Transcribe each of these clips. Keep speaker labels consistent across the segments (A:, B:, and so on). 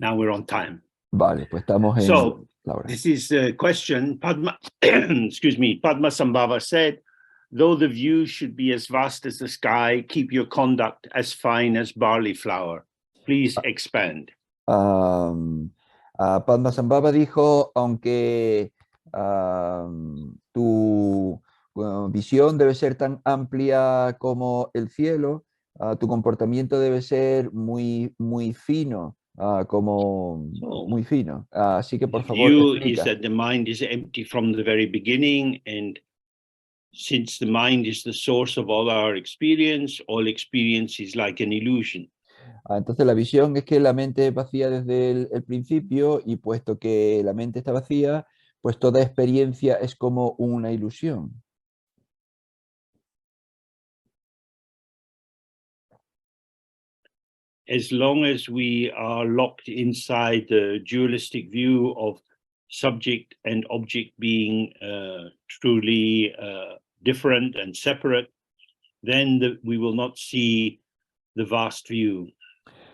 A: Now we're on time.
B: Vale, pues estamos en
A: So,
B: la hora.
A: this is a question. Padma, excuse me, Padmasambhava said, though the view should be as vast as the sky, keep your conduct as fine as barley flour. Please expand.
B: Padmasambhava dijo, aunque tu visión debe ser tan amplia como el cielo, tu comportamiento debe ser muy, muy fino, muy fino. Así que por
A: The
B: favor,
A: view is
B: explica.
A: that the mind is empty from the very beginning, and since the mind is the source of all experience is like an illusion.
B: Entonces la visión es que la mente es vacía desde el principio, y puesto que la mente está vacía, pues toda experiencia es como una ilusión.
A: As long as we are locked inside the dualistic view of subject and object being truly different and separate, then we will not see the vast view.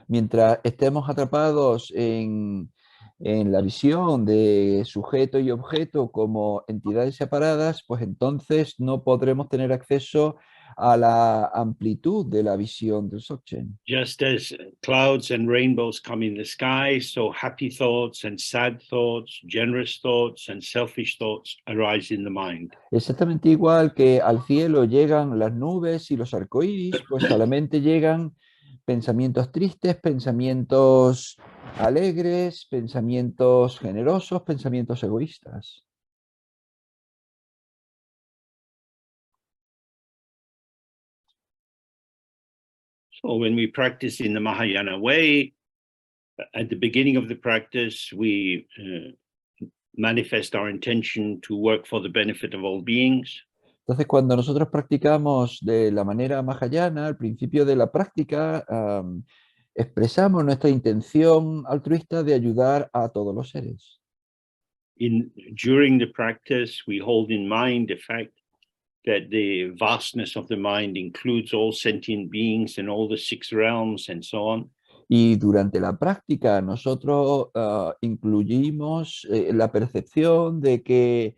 B: Mientras estemos atrapados en la visión de sujeto y objeto como entidades separadas, pues entonces no podremos tener acceso a la amplitud de la visión del Dzogchen.
A: Just as clouds and rainbows come in the sky, so happy thoughts and sad thoughts, generous thoughts and selfish thoughts arise in the mind.
B: Exactamente igual que al cielo llegan las nubes y los arcoíris, pues a la mente llegan pensamientos tristes, pensamientos alegres, pensamientos generosos, pensamientos egoístas.
A: So when we practice in the Mahayana way, at the beginning of the practice, we manifest our intention to work for the benefit of all beings.
B: Entonces, cuando nosotros practicamos de la manera mahayana, al principio de la práctica, expresamos nuestra intención altruista de ayudar a todos los seres.
A: During the practice, we hold in mind the fact that the vastness of the mind includes all sentient beings and all the 6 realms and so on.
B: Y durante la práctica nosotros incluimos la percepción de que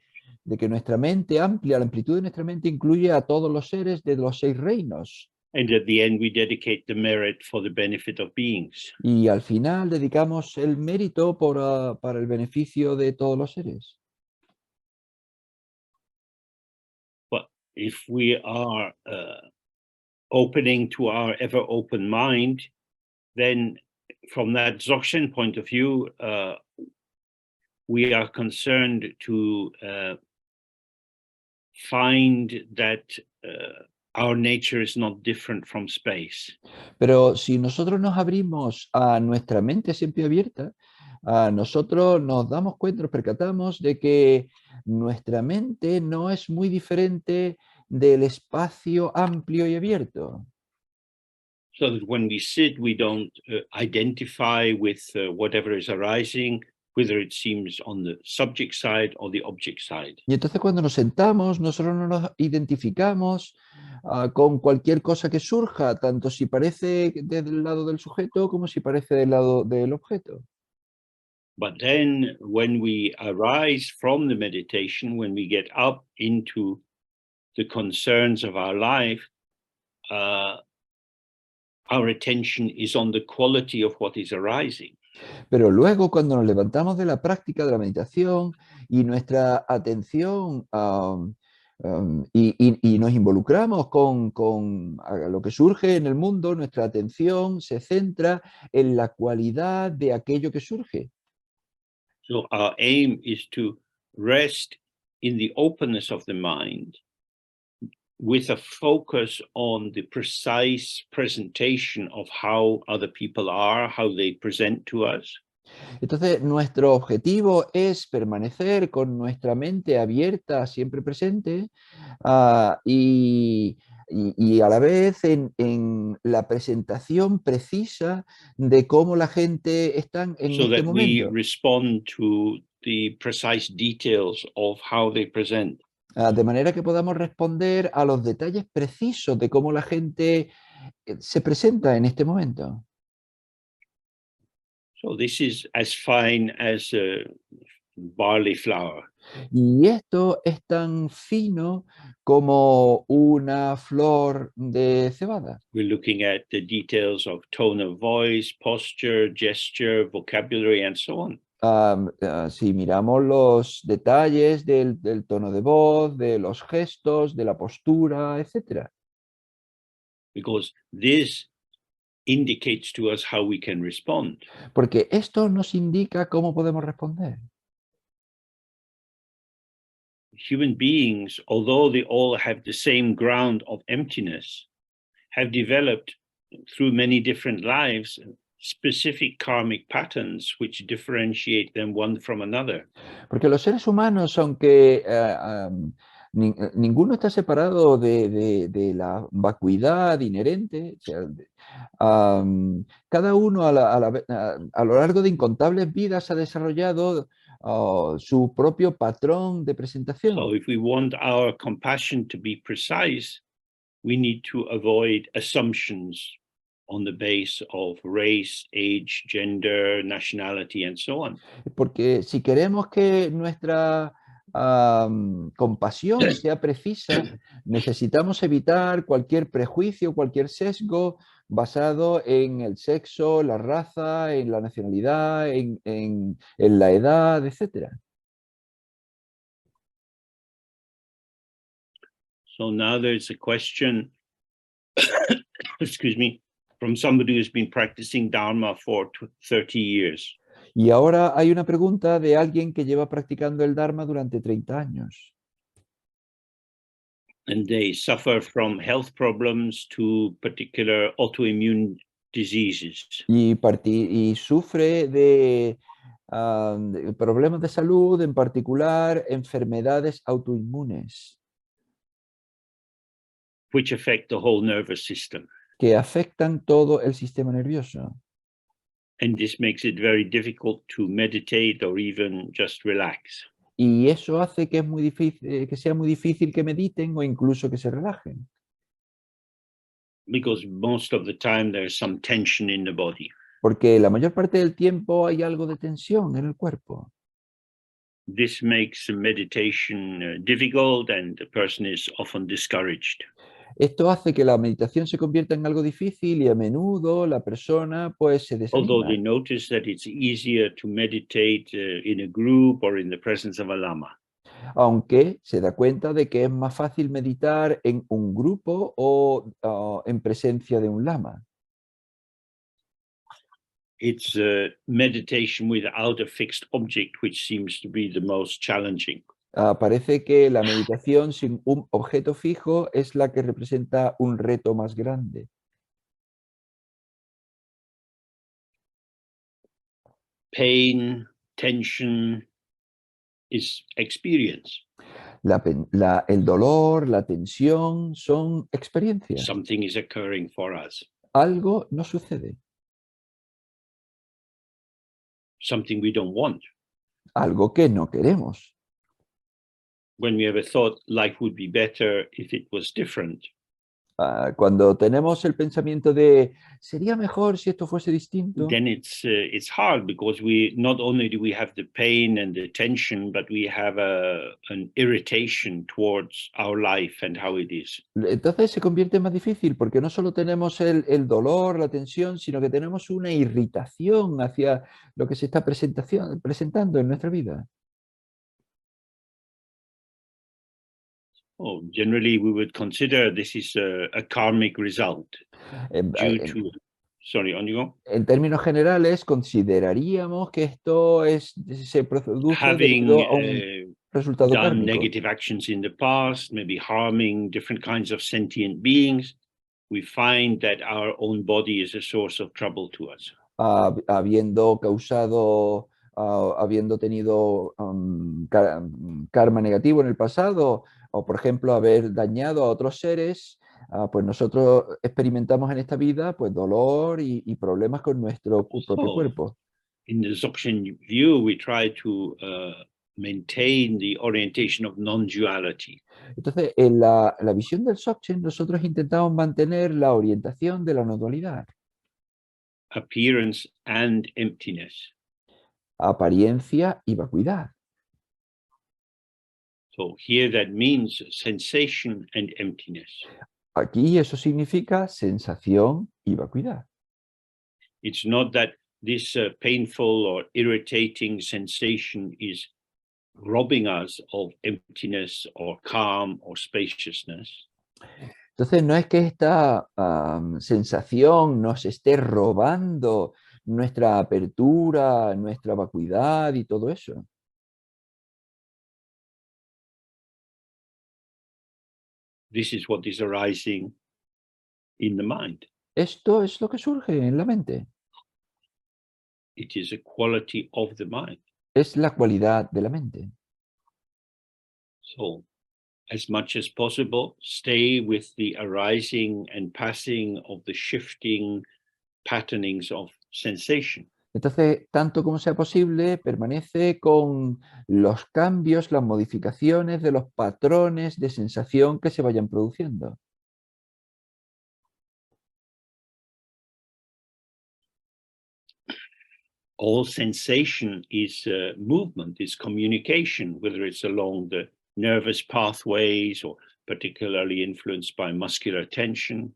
B: nuestra mente amplia, la amplitud de nuestra mente incluye a todos los seres de los 6 reinos.
A: And at the end we dedicate the merit for the benefit of beings.
B: Y al final dedicamos el mérito para el beneficio de todos los seres.
A: But if we are opening to our ever open mind, then from that Dzogchen point of view, we are concerned to find that our nature is not different from space.
B: Pero si nosotros nos abrimos a nuestra mente siempre abierta, nosotros nos damos cuenta, nos percatamos de que nuestra mente no es muy diferente del espacio amplio y abierto.
A: So that when we sit, we don't identify with whatever is arising, whether it seems on the subject side or the object side.
B: Y entonces cuando nos sentamos, nosotros no nos identificamos con cualquier cosa que surja, tanto si parece del lado del sujeto como si parece del lado del objeto.
A: But then when we arise from the meditation, when we get up into the concerns of our life, our attention is on the quality of what is arising.
B: Pero luego cuando nos levantamos de la práctica de la meditación y nuestra atención y nos involucramos con lo que surge en el mundo, nuestra atención se centra en la cualidad de aquello que surge.
A: So our aim is to rest in the openness of the mind with a focus on the precise presentation of how other people are, how they present to us.
B: Entonces, nuestro objetivo es permanecer con nuestra mente abierta, siempre presente, y a la vez en la presentación precisa de cómo la gente está en
A: So
B: este
A: that we
B: momento.
A: respond to the precise details of how they present.
B: De manera que podamos responder a los detalles precisos de cómo la gente se presenta en este momento.
A: So this is as fine as a barley flour.
B: Y esto es tan fino como una flor de cebada.
A: We're looking at the details of tone of voice, posture, gesture, vocabulary, and so on.
B: Si miramos los detalles del tono de voz, de los gestos, de la postura, etc.
A: Because this indicates to us how we can respond.
B: Porque esto nos indica cómo podemos responder.
A: Human beings, although they all have the same ground of emptiness, have developed through many different lives specific karmic patterns which differentiate them one from another.
B: Porque los seres humanos, aunque ninguno está separado de la vacuidad inherente, o sea, cada uno a lo largo de incontables vidas ha desarrollado su propio patrón de presentación.
A: So if we want our compassion to be precise, we need to avoid assumptions on the base of race, age, gender, nationality, and so on.
B: Porque si queremos que nuestra compasión sea precisa, necesitamos evitar cualquier prejuicio, cualquier sesgo basado en el sexo, la raza, en la nacionalidad, en la edad, etc.
A: So now there's a question, excuse me, from somebody who's been practicing Dharma for 30 years.
B: Y ahora hay una pregunta de alguien que lleva practicando el Dharma durante 30 años.
A: And they suffer from health problems to particular autoimmune diseases.
B: Y sufre de problemas de salud, en particular enfermedades autoinmunes
A: Which affect the whole nervous system.
B: que afectan todo el sistema nervioso.
A: And this makes it very difficult to meditate or even just relax.
B: Y eso hace que, que sea muy difícil que mediten o incluso que se relajen.
A: Because most of the time there's some tension in the body.
B: Porque la mayor parte del tiempo hay algo de tensión en el cuerpo.
A: This makes meditation difficult and the person is often discouraged.
B: Esto hace que la meditación se convierta en algo difícil y a menudo la persona pues se
A: Although
B: desanima.
A: they notice that it's easier to meditate in a group or in the presence of a lama.
B: Aunque se da cuenta de que es más fácil meditar en un grupo o en presencia de un lama.
A: It's meditation without a fixed object, which seems to be the most challenging.
B: Parece que la meditación sin un objeto fijo es la que representa un reto más grande.
A: Pain, tension is experience.
B: El dolor, la tensión son experiencias.
A: Something is occurring for us.
B: Algo nos sucede,
A: Something we don't want.
B: algo que no queremos.
A: When we ever thought life would be better if it was different,
B: Cuando tenemos el pensamiento de sería mejor si esto fuese distinto,
A: then it's hard because we not only do we have the pain and the tension, but we have an irritation towards our life and how it is.
B: entonces se convierte más difícil porque no solo tenemos el dolor, la tensión, sino que tenemos una irritación hacia lo que se está presentando en nuestra vida.
A: Oh, generally, we would consider this is a karmic result due to. Sorry, on you go.
B: En términos generales, consideraríamos que esto se produce debido a un resultado
A: Done
B: kármico.
A: negative actions in the past, maybe harming different kinds of sentient beings, we find that our own body is a source of trouble to us.
B: Habiendo tenido karma negativo en el pasado, o por ejemplo haber dañado a otros seres, pues nosotros experimentamos en esta vida pues dolor y problemas con nuestro propio cuerpo.
A: In the Dzogchen view, we try to maintain the orientation of non-duality.
B: Entonces, en la visión del Dzogchen, nosotros intentamos mantener la orientación de la no dualidad.
A: appearance and emptiness.
B: Apariencia y vacuidad.
A: So here that means sensation and emptiness.
B: Aquí eso significa sensación y vacuidad.
A: It's not that this painful or irritating sensation is robbing us of emptiness or calm or spaciousness.
B: Entonces no es que esta sensación nos esté robando nuestra apertura, nuestra vacuidad y todo eso.
A: This is what is arising in the mind.
B: Esto es lo que surge en la mente.
A: It is a quality of the mind.
B: Es la cualidad de la mente.
A: So, as much as possible, stay with the arising and passing of the shifting patternings of sensation.
B: Entonces, tanto como sea posible, permanece con los cambios, las modificaciones de los patrones de sensación que se vayan produciendo.
A: All sensation is movement, is communication, whether it's along the nervous pathways or particularly influenced by muscular tension.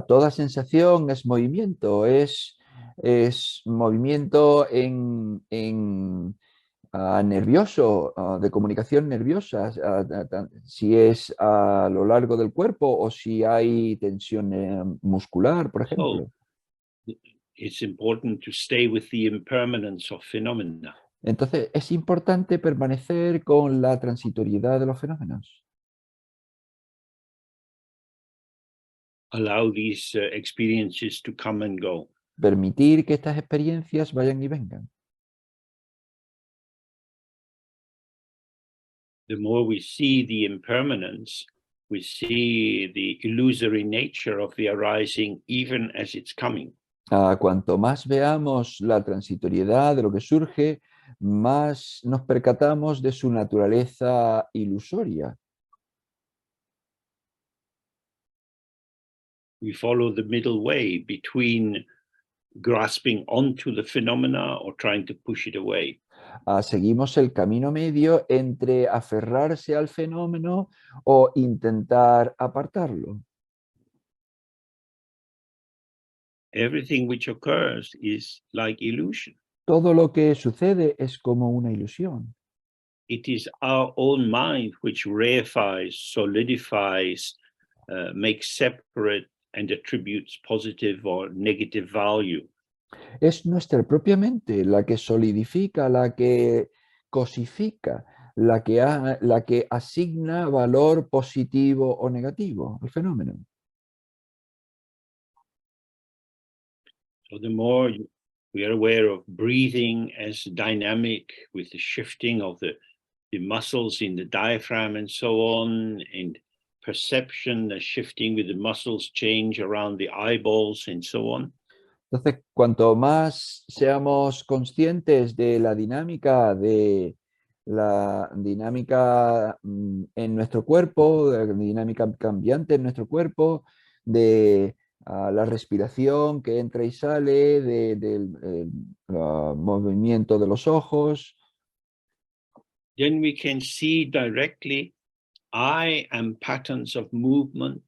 B: Toda sensación es movimiento, es movimiento nervioso, de comunicación nerviosa, si es a lo largo del cuerpo o si hay tensión muscular, por ejemplo.
A: It's important to stay with the impermanence of phenomena.
B: Entonces, es importante permanecer con la transitoriedad de los fenómenos.
A: Allow these experiences to come and go.
B: Permitir que estas experiencias vayan y vengan.
A: The more we see the impermanence, we see the illusory nature of the arising even as it's coming.
B: Cuanto más veamos la transitoriedad de lo que surge, más nos percatamos de su naturaleza ilusoria.
A: We follow the middle way between grasping onto the phenomena or trying to push it away.
B: Seguimos el camino medio entre aferrarse al fenómeno o intentar apartarlo.
A: Everything which occurs is like illusion.
B: Todo lo que sucede es como una ilusión.
A: It is our own mind which reifies, solidifies, makes separate and attributes positive or negative value.
B: Es nuestra propia mente la que solidifica, la que cosifica, la que asigna valor positivo o negativo al fenómeno.
A: So the more we are aware of breathing as dynamic with the shifting of the muscles in the diaphragm and so on, and perception, the shifting with the muscles change around the eyeballs and so on.
B: Entonces, cuanto más seamos conscientes de la dinámica en nuestro cuerpo, de la dinámica cambiante en nuestro cuerpo, de la respiración que entra y sale, del movimiento de los ojos,
A: then we can see directly, I am patterns of movement,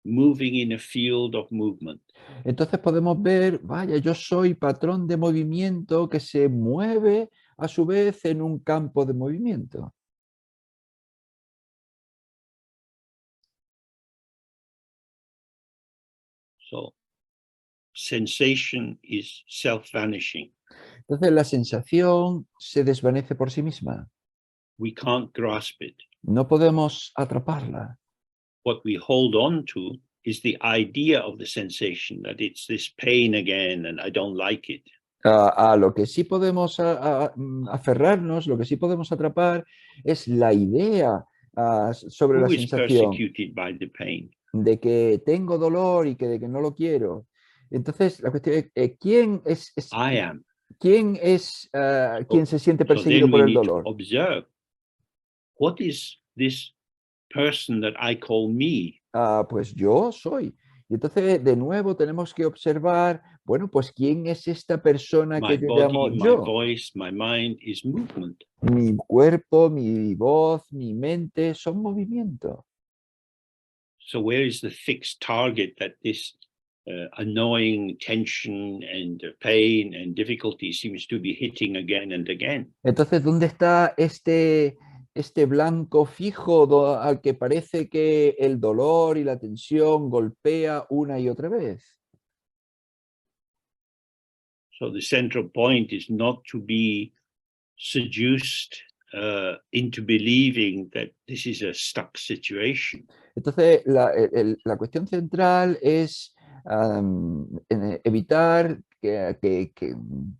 A: moving in a field of movement.
B: entonces podemos ver, vaya, yo soy patrón de movimiento que se mueve a su vez en un campo de movimiento.
A: So sensation is self-vanishing.
B: Entonces la sensación se desvanece por sí misma.
A: We can't grasp it.
B: No podemos atraparla.
A: What we hold on to is the idea of the sensation, that it's this pain again and I don't like it.
B: A lo que sí podemos aferrarnos, lo que sí podemos atrapar es la idea sobre la
A: Who is
B: sensación
A: persecuted by the pain?
B: de que tengo dolor y que de que no lo quiero. Entonces la cuestión es ¿quién es
A: I am.
B: ¿quién es quien se siente
A: So
B: perseguido
A: then
B: por
A: we
B: el
A: need to
B: dolor?
A: observe, what is this person that I call me?
B: Pues yo soy. Y entonces, de nuevo, tenemos que observar, bueno, pues quién es esta persona
A: My
B: que yo
A: body,
B: llamo
A: my
B: yo.
A: voice, my mind is movement.
B: Mi cuerpo, mi voz, mi mente son movimiento.
A: So where is the fixed target that this annoying tension and pain and difficulty seems to be hitting again and again?
B: Entonces, ¿dónde está este blanco fijo al que parece que el dolor y la tensión golpea una y otra vez?
A: So the central point is not to be seduced into believing that this is a stuck situation.
B: Entonces, la cuestión central es evitar,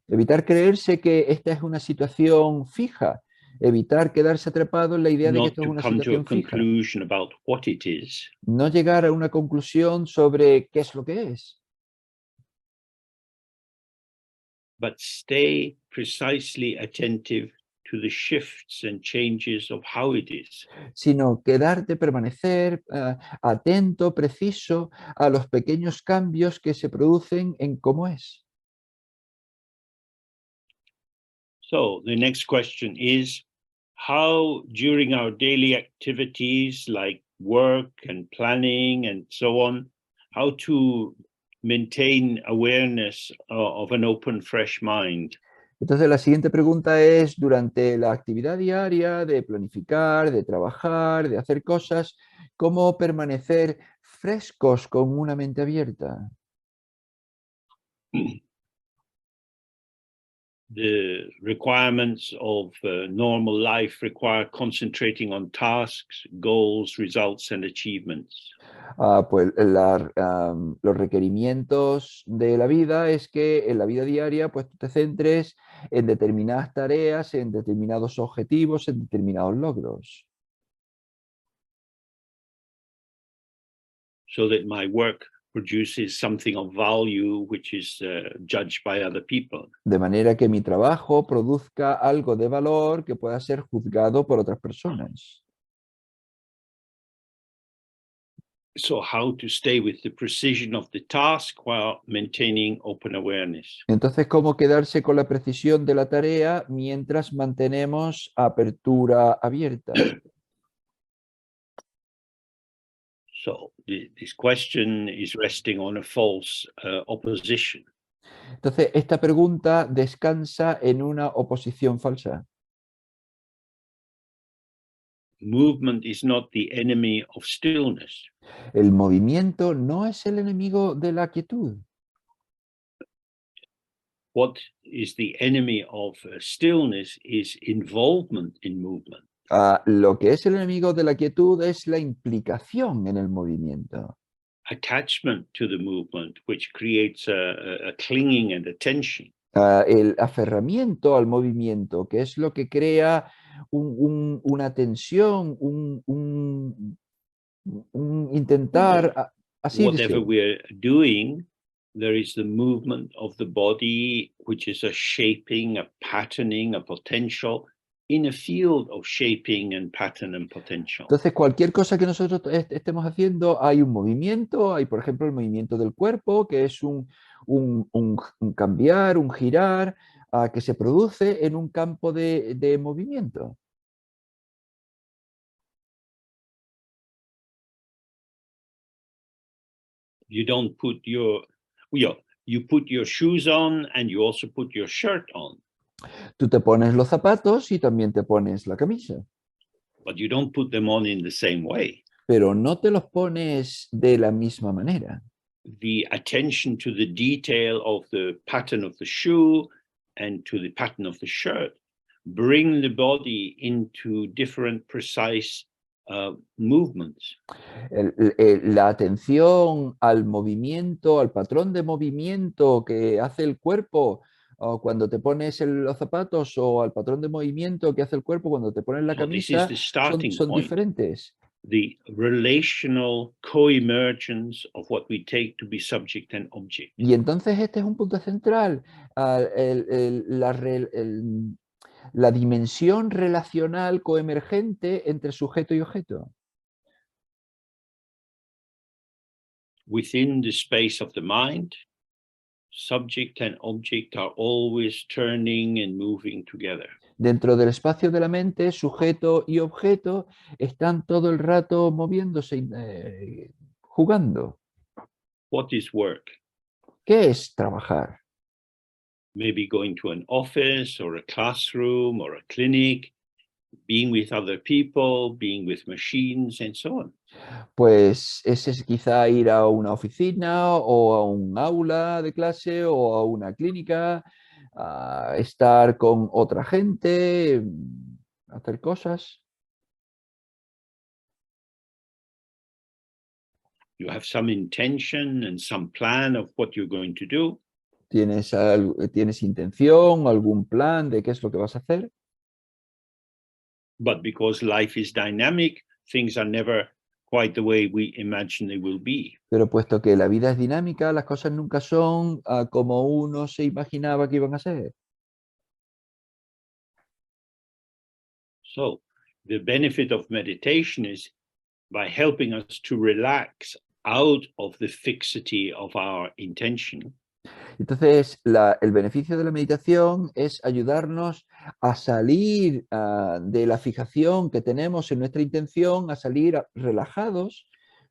B: evitar creerse que esta es una situación fija, evitar quedarse atrapado en la idea de que
A: Not
B: esto es
A: to
B: una
A: come to a
B: situación fija,
A: conclusion about what it is,
B: no llegar a una conclusión sobre qué es lo que es,
A: but stay precisely attentive to the shifts and changes of how it is.
B: sino quedarte, permanecer atento, preciso a los pequeños cambios que se producen en cómo es.
A: So the next question is how during our daily activities like work and planning and so on, how to maintain awareness of an open, fresh mind.
B: Entonces, la siguiente pregunta es, durante la actividad diaria de planificar, de trabajar, de hacer cosas, ¿cómo permanecer frescos con una mente abierta?
A: The requirements of normal life require concentrating on tasks, goals, results, and achievements.
B: Pues los requerimientos de la vida es que en la vida diaria pues tú te centres en determinadas tareas, en determinados objetivos, en determinados logros.
A: So that my work produces something of value which is judged by other people.
B: De manera que mi trabajo produzca algo de valor que pueda ser juzgado por otras personas.
A: So how to stay with the precision of the task while maintaining open awareness.
B: Entonces, ¿cómo quedarse con la precisión de la tarea mientras mantenemos apertura abierta?
A: So this question is resting on a false opposition.
B: Entonces, esta pregunta descansa en una oposición falsa.
A: Movement is not the enemy of stillness.
B: El movimiento no es el enemigo de la quietud.
A: What is the enemy of stillness is involvement in movement.
B: Lo que es el enemigo de la quietud es la implicación en el movimiento.
A: Attachment to the movement, which creates a clinging and a tension.
B: El aferramiento al movimiento, que es lo que crea una tensión, un intentar, así
A: Whatever
B: decirlo.
A: we're doing, there is the movement of the body, which is a shaping, a patterning, a potential in a field of shaping and pattern and potential.
B: Entonces, cualquier cosa que nosotros estemos haciendo, hay un movimiento, hay, por ejemplo, el movimiento del cuerpo, que es un cambiar, un girar, que se produce en un campo de movimiento.
A: You don't put your, you put your shoes on and you also put your shirt on,
B: Tú te pones los zapatos y también te pones la camisa,
A: but you don't put them on in the same way.
B: pero no te los pones de la misma manera.
A: The attention to the detail of the pattern of the shoe and to the pattern of the shirt bring the body into different precise movements.
B: La atención al movimiento, al patrón de movimiento que hace el cuerpo cuando te pones los zapatos, o al patrón de movimiento que hace el cuerpo cuando te pones la
A: So this is
B: camisa,
A: the starting
B: son
A: point,
B: diferentes.
A: the relational co-emergence of what we take to be subject and object.
B: Y entonces este es un punto central, la dimensión relacional coemergente entre sujeto y objeto.
A: Within the space of the mind, subject and object are always turning and moving together.
B: Dentro del espacio de la mente, sujeto y objeto están todo el rato moviéndose, jugando.
A: What is work?
B: ¿Qué es trabajar?
A: Maybe going to an office or a classroom or a clinic, being with other people, being with machines, and so on.
B: Pues ese es quizá ir a una oficina o a un aula de clase o a una clínica, a estar con otra gente, hacer cosas.
A: You have some intention and some plan of what you're going to do,
B: ¿Tienes intención, algún plan de qué es lo que vas a hacer?
A: but because life is dynamic, things are never quite the way we imagine they will be.
B: Pero puesto que la vida es dinámica, las cosas nunca son como uno se imaginaba que iban a ser.
A: So the benefit of meditation is by helping us to relax out of the fixity of our intention.
B: Entonces, el beneficio de la meditación es ayudarnos a salir de la fijación que tenemos en nuestra intención, a salir relajados,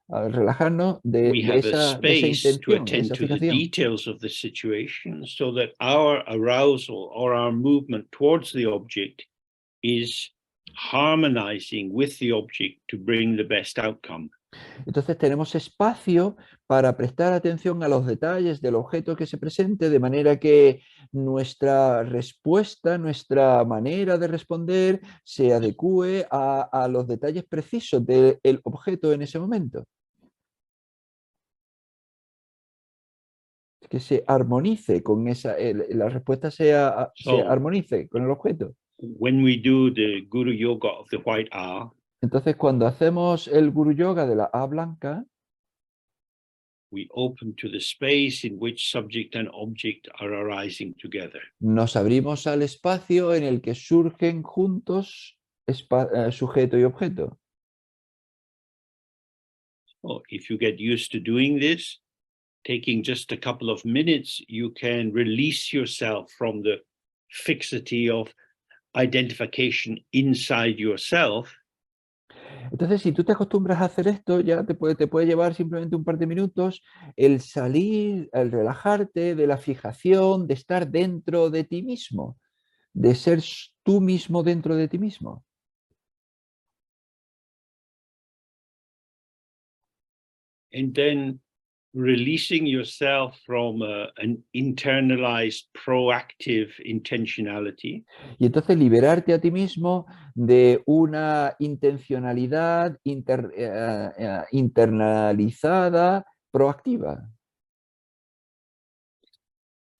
B: a relajarnos
A: We
B: de
A: have a
B: esa
A: space to
B: intención, de
A: attend
B: esa
A: to the
B: fijación.
A: details of the situation so that our arousal or our movement towards the object is harmonizing with the object to bring the best outcome.
B: Entonces tenemos espacio para prestar atención a los detalles del objeto que se presente, de manera que nuestra respuesta, nuestra manera de responder se adecue a los detalles precisos del objeto en ese momento. Que se armonice con la respuesta se
A: So
B: armonice con el objeto.
A: when we do the Guru Yoga of the White Hour,
B: Entonces, cuando hacemos el Guru Yoga de la A blanca,
A: we open to the space in which subject and object are arising together.
B: nos abrimos al espacio en el que surgen juntos sujeto y objeto.
A: So if you get used to doing this, taking just a couple of minutes, you can release yourself from the fixity of identification inside yourself.
B: Entonces, si tú te acostumbras a hacer esto, ya te puede llevar simplemente un par de minutos el salir, el relajarte de la fijación, de estar dentro de ti mismo, de ser tú mismo dentro de ti mismo.
A: And then releasing yourself from an internalized proactive intentionality.
B: Y entonces liberarte a ti mismo de una intencionalidad internalizada, proactiva.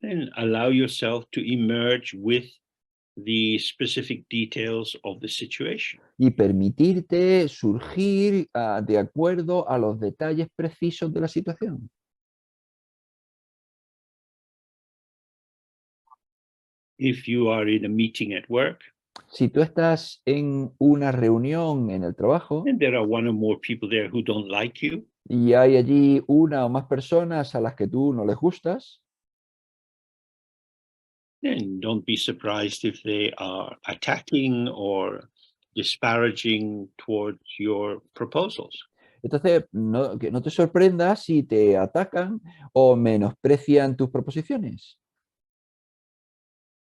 A: And allow yourself to emerge with the specific details of the situation.
B: Y permitirte surgir de acuerdo a los detalles precisos de la situación.
A: If you are in a meeting at work,
B: Si tú estás en una reunión en el trabajo
A: and there are one or more people there who don't like you,
B: y hay allí una o más personas a las que tú no les gustas,
A: then don't be surprised if they are attacking or disparaging towards your proposals.
B: entonces que no te sorprendas si te atacan o menosprecian tus proposiciones,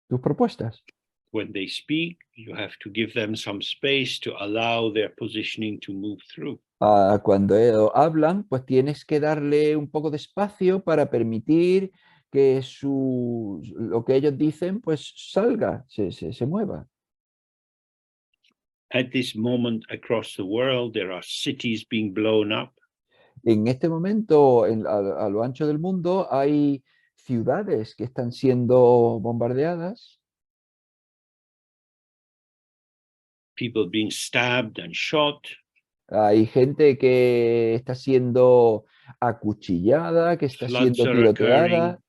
B: tus propuestas.
A: When they speak, you have to give them some space to allow their positioning to move through.
B: Cuando hablan, pues tienes que darle un poco de espacio para permitir que lo que ellos dicen pues salga, se mueva.
A: At this moment across the world, there are cities being blown up.
B: En este momento, a lo ancho del mundo, hay ciudades que están siendo bombardeadas,
A: People being stabbed and shot.
B: hay gente que está siendo acuchillada, que está
A: Floods
B: siendo
A: are occurring.
B: tiroteada,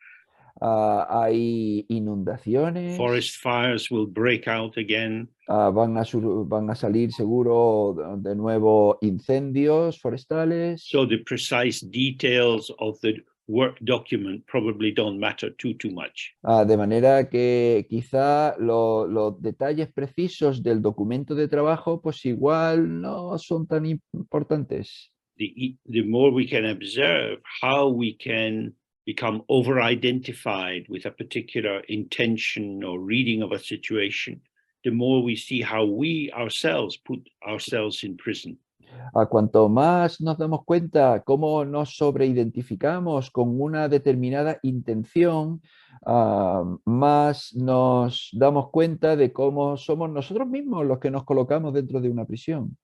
B: hay inundaciones,
A: forest fires will break out again.
B: van a salir seguro de nuevo incendios forestales.
A: So the precise details of the work document probably don't matter too much.
B: De manera que quizá los detalles precisos del documento de trabajo pues igual no son tan importantes.
A: The more we can observe how we can become over-identified with a particular intention or reading of a situation, the more we see how we ourselves put ourselves in prison.
B: A cuanto más nos damos cuenta cómo nos sobreidentificamos con una determinada intención, más nos damos cuenta de cómo somos nosotros mismos los que nos colocamos dentro de una prisión.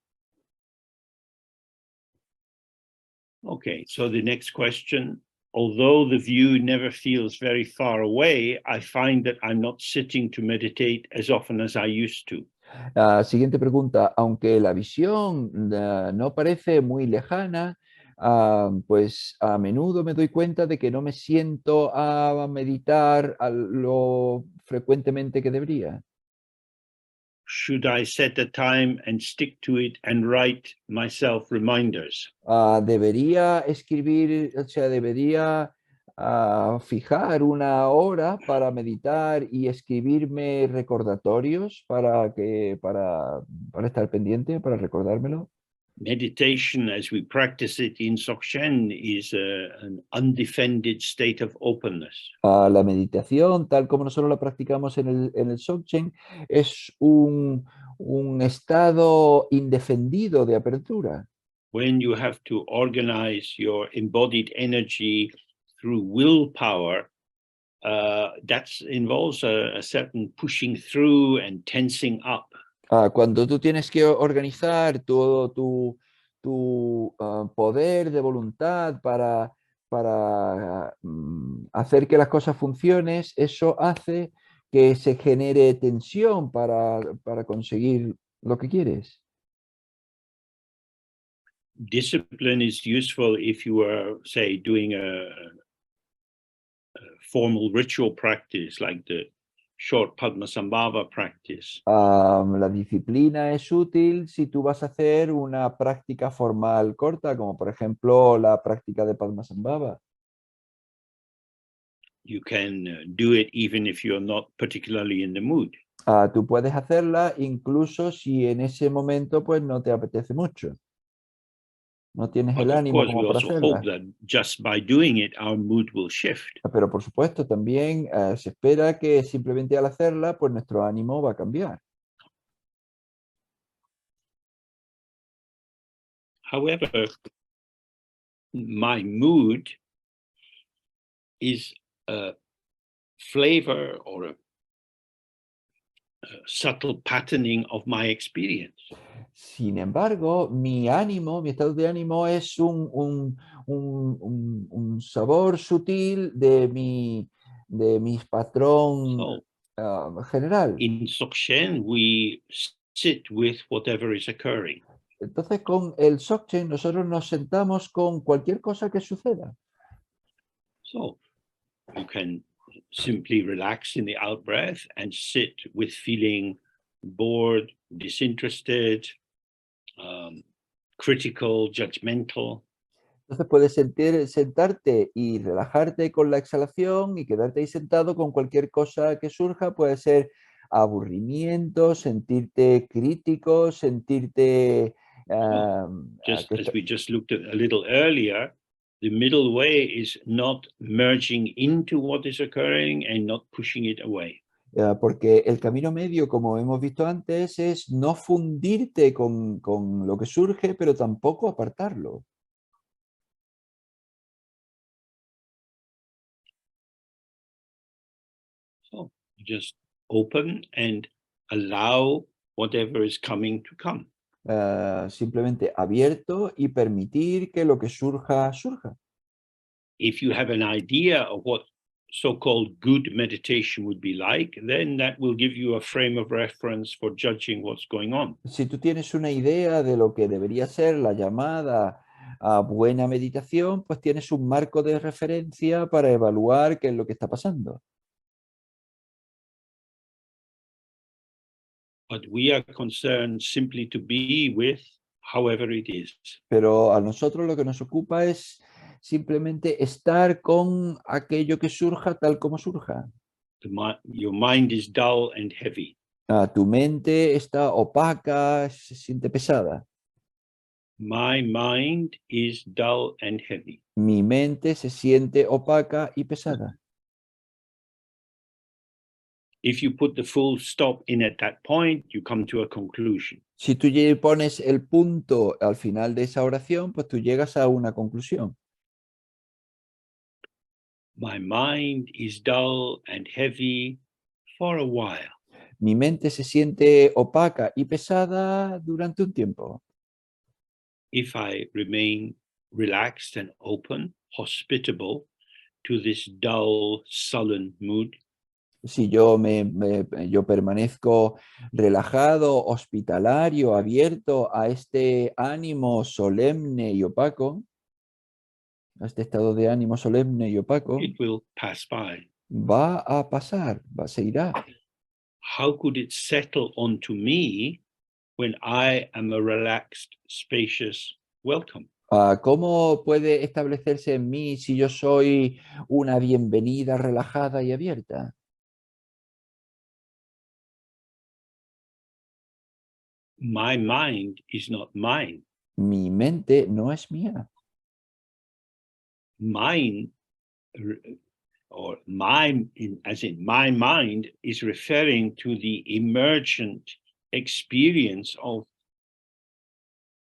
A: Okay, so the next question, although the view never feels very far away, I find that I'm not sitting to meditate as often as I used to.
B: Siguiente pregunta. Aunque la visión no parece muy lejana, pues a menudo me doy cuenta de que no me siento a meditar lo frecuentemente que debería.
A: Should I set a time and stick to it and write myself reminders?
B: Debería escribir, o sea, debería fijar una hora para meditar y escribirme recordatorios para estar pendiente, para recordármelo.
A: Meditation, as we practice it in Session, is an undefended state of openness.
B: La meditación, tal como nosotros la practicamos en el Dzogchen, es un estado indefendido de apertura.
A: When you have to organize your embodied energy through willpower, that involves a certain pushing through and tensing up.
B: Cuando tú tienes que organizar todo tu poder de voluntad para hacer que las cosas funcionen, eso hace que se genere tensión para conseguir lo que quieres.
A: Discipline is useful if you are, say, doing a formal ritual practice like the short Padmasambhava practice.
B: La disciplina es útil si tú vas a hacer una práctica formal corta, como por ejemplo la práctica de Padmasambhava.
A: You can do it even if you're not particularly in the mood.
B: Tú puedes hacerla incluso si en ese momento pues no te apetece mucho. No tienes
A: But
B: el
A: of
B: ánimo
A: course, we
B: como para
A: also hope
B: hacerla.
A: that just by doing it, our mood will shift.
B: Pero por supuesto también se espera que simplemente al hacerla pues nuestro ánimo va a cambiar.
A: However, my mood is a flavor or a subtle patterning of my experience.
B: Sin embargo, mi ánimo, mi estado de ánimo es un sabor sutil de mi patrón general.
A: In Dzogchen, we sit with whatever is occurring.
B: Entonces, con el Dzogchen nosotros nos sentamos con cualquier cosa que suceda.
A: So you can simply relax in the out breath and sit with feeling bored, disinterested, critical, judgmental.
B: Entonces puedes sentarte y relajarte con la exhalación y quedarte ahí sentado con cualquier cosa que surja. Puede ser aburrimiento, sentirte crítico, sentirte...
A: Just as we just looked at a little earlier, the middle way is not merging into what is occurring and not pushing it away.
B: Porque el camino medio, como hemos visto antes, es no fundirte con lo que surge, pero tampoco apartarlo.
A: So just open and allow whatever is coming to come.
B: Simplemente abierto y permitir que lo que surja, surja.
A: If you have an idea of what so-called good meditation would be like, then that will give you a frame of reference for judging what's going on.
B: Si tú tienes una idea de lo que debería ser la llamada buena meditación, pues tienes un marco de referencia para evaluar qué es lo que está pasando.
A: But we are concerned simply to be with however it is.
B: Pero a nosotros lo que nos ocupa es simplemente estar con aquello que surja tal como surja.
A: Your mind is dull and heavy.
B: Tu mente está opaca, se siente pesada.
A: My mind is dull and heavy.
B: Mi mente se siente opaca y pesada.
A: If you put the full stop in at that point, you come to a conclusion.
B: Si tú pones el punto al final de esa oración, pues tú llegas a una conclusión.
A: My mind is dull and heavy for a while.
B: Mi mente se siente opaca y pesada durante un tiempo.
A: If I remain relaxed and open, hospitable to this dull, sullen mood,
B: Si yo permanezco relajado, hospitalario, abierto a este ánimo solemne y opaco, a este estado de ánimo solemne y opaco,
A: it will pass by.
B: va a pasar, se irá.
A: How could it settle onto me when I am a relaxed, spacious welcome?
B: ¿Cómo puede establecerse en mí si yo soy una bienvenida relajada y abierta?
A: My mind is not mine.
B: Mi mente no es mía.
A: Mine, or as in my mind, is referring to the emergent experience of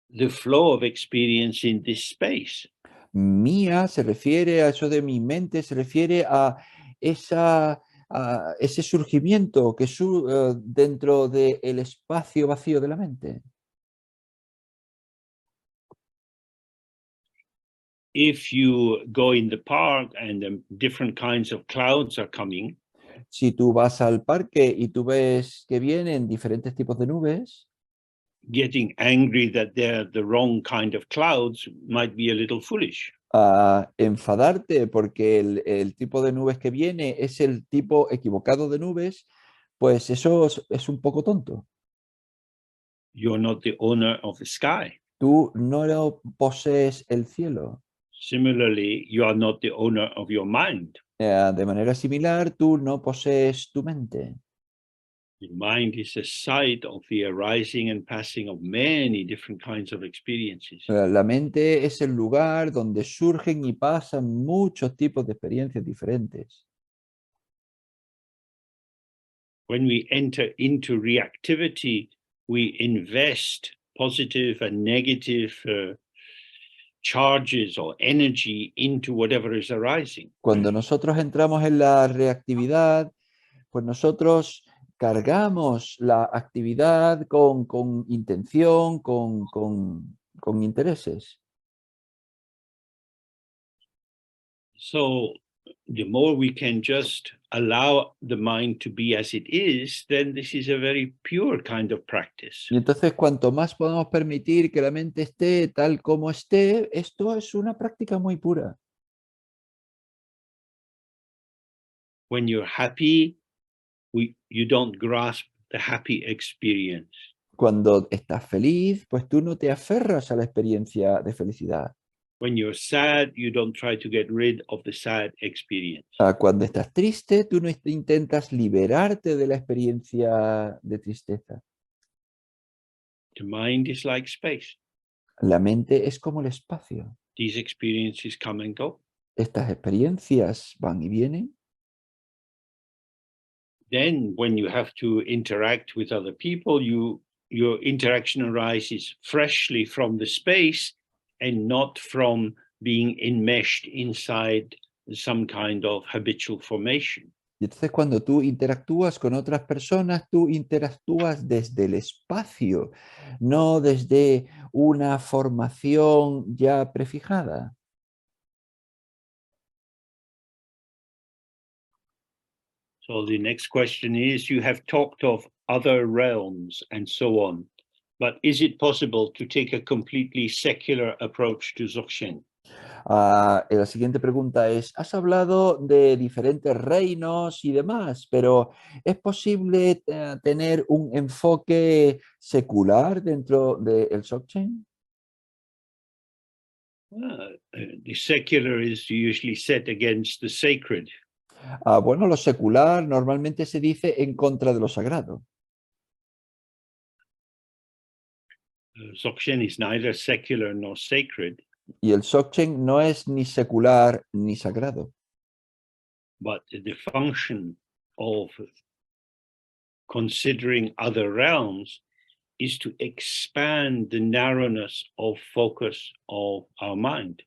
A: the flow of experience in this space.
B: Mía se refiere a eso de mi mente, se refiere a ese surgimiento que dentro del espacio vacío de la mente.
A: If you go in the park and different kinds of clouds are coming,
B: Si tú vas al parque y tú ves que vienen diferentes tipos de nubes,
A: getting angry that they're the wrong kind of clouds might be a little foolish.
B: a enfadarte porque el tipo de nubes que viene es el tipo equivocado de nubes, pues eso es un poco tonto.
A: You're not the owner of the sky.
B: Tú no posees el cielo.
A: Similarly, you are not the owner of your mind.
B: De manera similar, tú no posees tu mente.
A: Your mind is a site of the arising and passing of many different kinds of experiences.
B: La mente es el lugar donde surgen y pasan muchos tipos de experiencias diferentes.
A: When we enter into reactivity, we invest positive and negative charges or energy into whatever is arising.
B: Cuando nosotros entramos en la reactividad, pues nosotros cargamos la actividad con intención, con intereses.
A: So the more we can just allow the mind to be as it is, then this is a very pure kind of practice.
B: Y entonces, cuanto más podamos permitir que la mente esté tal como esté, esto es una práctica muy pura.
A: When you're happy, you don't grasp the happy experience.
B: Cuando estás feliz, pues tú no te aferras a la experiencia de felicidad.
A: When you're sad, you don't try to get rid of the sad experience.
B: Cuando estás triste, tú no intentas liberarte de la experiencia de tristeza.
A: The mind is like space.
B: La mente es como el espacio.
A: These experiences come and go.
B: Estas experiencias van y vienen.
A: Then when you have to interact with other people, your interaction arises freshly from the space and not from being enmeshed inside some kind of habitual formation.
B: Y entonces cuando tú interactúas con otras personas, tú interactúas desde el espacio, no desde una formación ya prefijada.
A: So the next question is, you have talked of other realms and so on, But is it possible to take a completely secular approach to Dzogchen?
B: La siguiente pregunta es, has hablado de diferentes reinos y demás, pero ¿es posible tener un enfoque secular dentro del Dzogchen?
A: The secular is usually set against the sacred.
B: Bueno, lo secular normalmente se dice en contra de lo sagrado.
A: Dzogchen is neither secular nor sacred,
B: Y el Dzogchen no es ni secular ni sagrado,
A: but the function of considering other realms is to expand the narrowness of focus of our mind.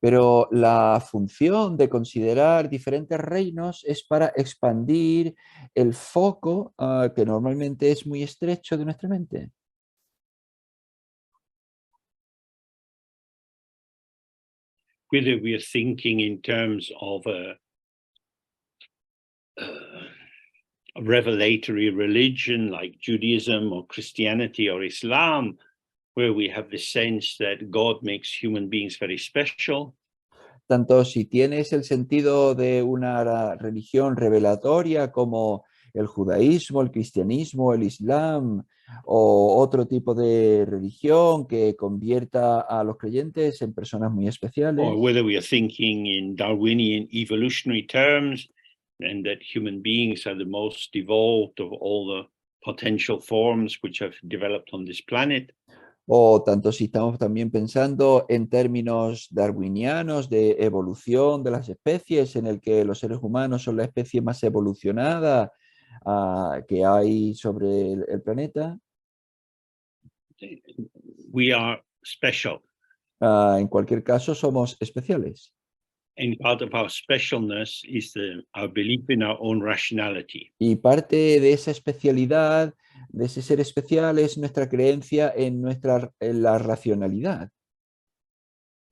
B: pero la función de considerar diferentes reinos es para expandir el foco que normalmente es muy estrecho de nuestra mente.
A: Whether we are thinking in terms of a revelatory religion like Judaism or Christianity or Islam, where we have the sense that God makes human beings very special,
B: Tanto si tienes el sentido de una religión revelatoria como el judaísmo, el cristianismo, el islam o otro tipo de religión que convierta a los creyentes en personas muy especiales.
A: or whether we are thinking in Darwinian evolutionary terms and that human beings are the most evolved of all the potential forms which have developed on this planet.
B: O tanto si estamos también pensando en términos darwinianos de evolución de las especies, en el que los seres humanos son la especie más evolucionada que hay sobre el planeta.
A: We are special.
B: En cualquier caso, somos especiales.
A: And part of our specialness is our belief in our own rationality.
B: Y parte de esa especialidad, de ese ser especial, es nuestra creencia en la racionalidad.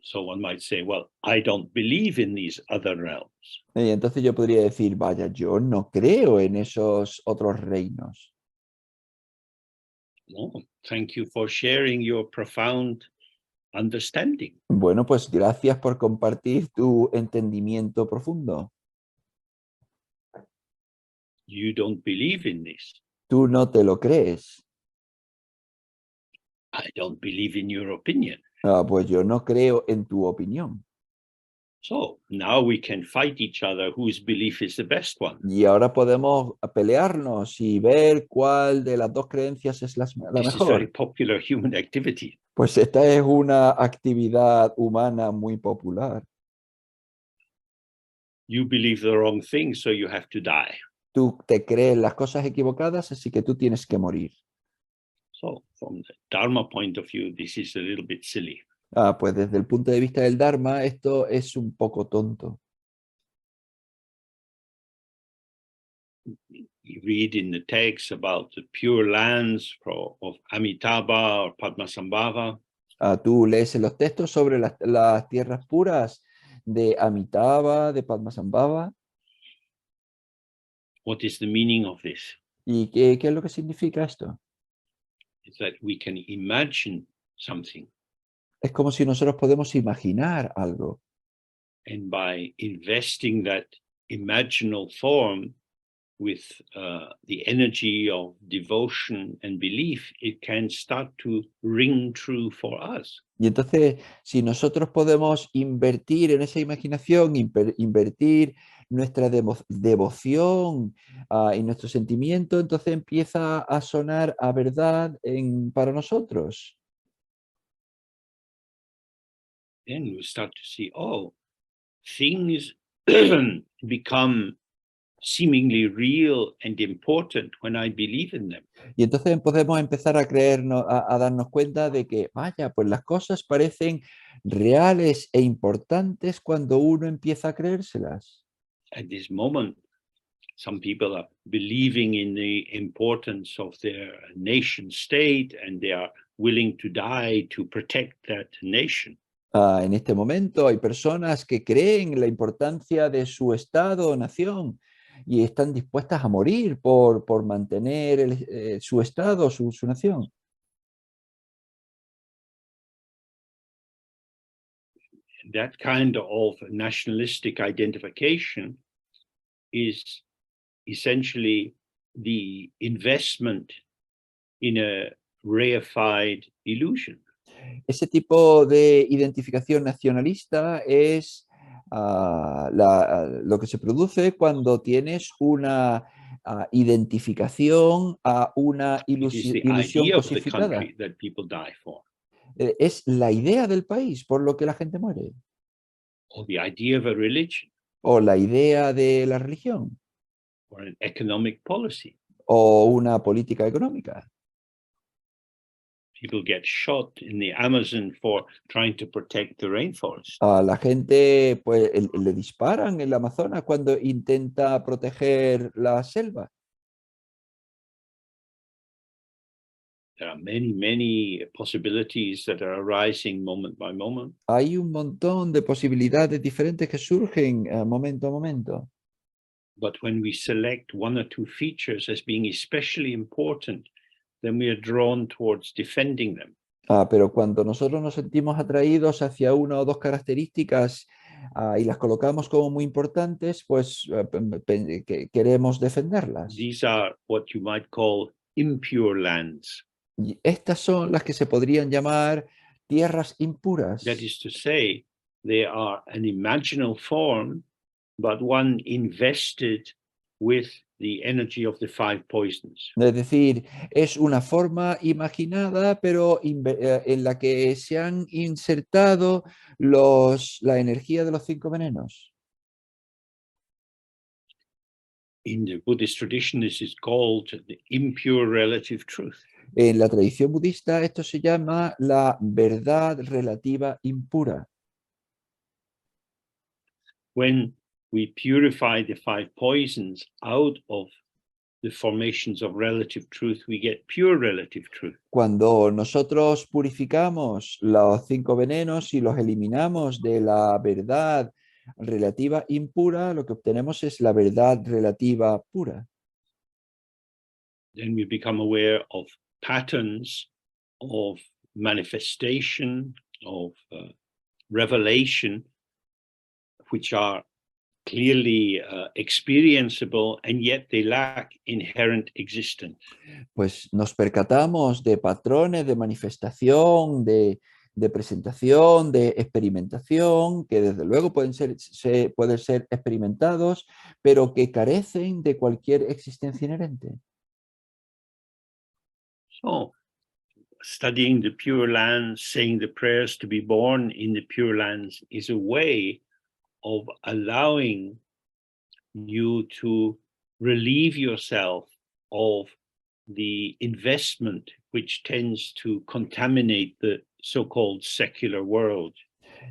A: So one might say, well, I don't believe in these other realms.
B: Y entonces yo podría decir, vaya, yo no creo en esos otros reinos.
A: No, thank you for sharing your profound understanding.
B: Bueno, pues gracias por compartir tu entendimiento profundo.
A: You don't believe in this.
B: Tú no te lo crees.
A: I don't believe in your opinion.
B: Pues yo no creo en tu opinión.
A: So now we can fight each other whose belief is the best one.
B: Y ahora podemos pelearnos y ver cuál de las dos creencias es la
A: This is very
B: mejor.
A: popular human activity.
B: Pues esta es una actividad humana muy popular.
A: You believe the wrong thing, so you have to die.
B: Tú te crees las cosas equivocadas, así que tú tienes que morir.
A: So from the Dharma point of view, this is a little bit silly.
B: Pues desde el punto de vista del Dharma, esto es un poco tonto.
A: You read in the text about the pure lands of Amitabha or Padmasambhava.
B: Tú lees en los textos sobre las tierras puras de Amitabha, de Padmasambhava.
A: What is the meaning of this?
B: ¿Y qué es lo que significa esto?
A: It's that we can imagine something.
B: Es como si nosotros podemos imaginar algo.
A: And by investing that imaginal form with the energy of devotion and belief, it can start to ring true for us.
B: Y entonces, si nosotros podemos invertir en esa imaginación, invertir nuestra devoción y nuestro sentimiento, entonces empieza a sonar a verdad para nosotros.
A: Then we start to see, oh, things become seemingly real and important when I believe in them.
B: Y entonces podemos empezar a creernos, a darnos cuenta de que, vaya, pues las cosas parecen reales e importantes cuando uno empieza a creérselas.
A: At this moment, some people are believing in the importance of their nation state and they are willing to die to protect that nation.
B: En este momento hay personas que creen en la importancia de su estado o nación y están dispuestas a morir por mantener su estado, su nación.
A: that kind of nationalistic identification is essentially the investment in a reified illusion.
B: Ese tipo de identificación nacionalista es lo que se produce cuando tienes una identificación a una
A: It is the
B: ilusión
A: idea of the
B: cosificada.
A: country that people die for,
B: Es la idea del país por lo que la gente muere,
A: or the idea of a religion,
B: o la idea de la religión,
A: or an economic policy.
B: o una política económica.
A: People get shot in the Amazon for trying to protect the rainforest.
B: A la gente pues, le disparan en el Amazonas cuando intenta proteger la selva.
A: There are many, many possibilities that are arising moment by moment.
B: Hay un montón de posibilidades diferentes que surgen momento a momento.
A: But when we select one or two features as being especially important, then we are drawn towards defending them.
B: Pero cuando nosotros nos sentimos atraídos hacia una o dos características y las colocamos como muy importantes, pues queremos defenderlas.
A: These are what you might call impure lands.
B: Y estas son las que se podrían llamar tierras impuras.
A: That is to say, they are an imaginal form, but one invested with the energy of the five poisons.
B: Es decir, es una forma imaginada, pero en la que se han insertado la energía de los 5 venenos.
A: In the Buddhist tradition, this is called the impure relative truth.
B: En la tradición budista esto se llama la verdad relativa impura.
A: When we purify the five poisons out of the formations of relative truth, we get pure relative truth.
B: Cuando nosotros purificamos los 5 venenos y los eliminamos de la verdad relativa impura, lo que obtenemos es la verdad relativa pura.
A: Then we become aware of patterns of manifestation, of revelation, which are clearly experienceable, and yet they lack inherent existence.
B: Pues nos percatamos de patrones de manifestación, de presentación, de experimentación, que desde luego pueden ser experimentados, pero que carecen de cualquier existencia inherente.
A: So, studying the Pure Lands, saying the prayers to be born in the Pure Lands is a way of allowing you to relieve yourself of the investment which tends to contaminate the so-called secular world.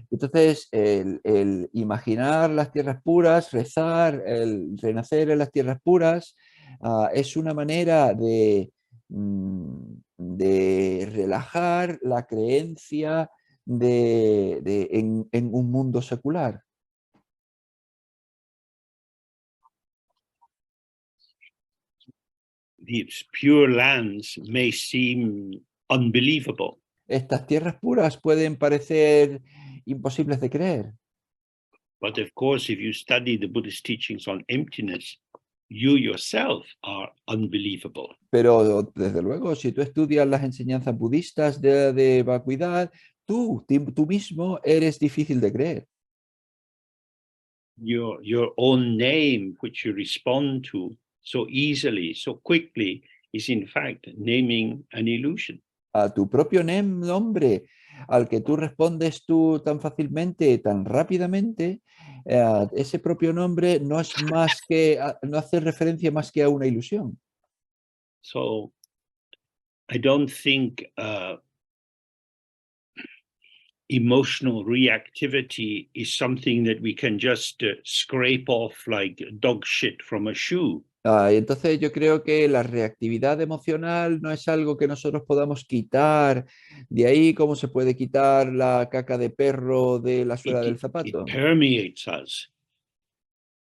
B: Entonces, el imaginar las tierras puras, rezar, el renacer en las tierras puras, es una manera de relajar la creencia en un mundo secular.
A: These pure lands may seem unbelievable,
B: Estas tierras puras pueden parecer imposibles de creer,
A: but of course, if you study the Buddhist teachings on emptiness, you yourself are unbelievable.
B: pero desde luego, si tú estudias las enseñanzas budistas de vacuidad, tú mismo eres difícil de creer.
A: Your own name, which you respond to so easily, so quickly, is in fact naming an illusion.
B: A tu propio nombre, al que tú respondes tú tan fácilmente, tan rápidamente, ese propio nombre no es más que, no hace referencia más que a una ilusión.
A: So I don't think emotional reactivity is something that we can just scrape off like dog shit from a shoe.
B: Entonces yo creo que la reactividad emocional no es algo que nosotros podamos quitar de ahí como se puede quitar la caca de perro de la suela del
A: It
B: zapato.
A: permeates us,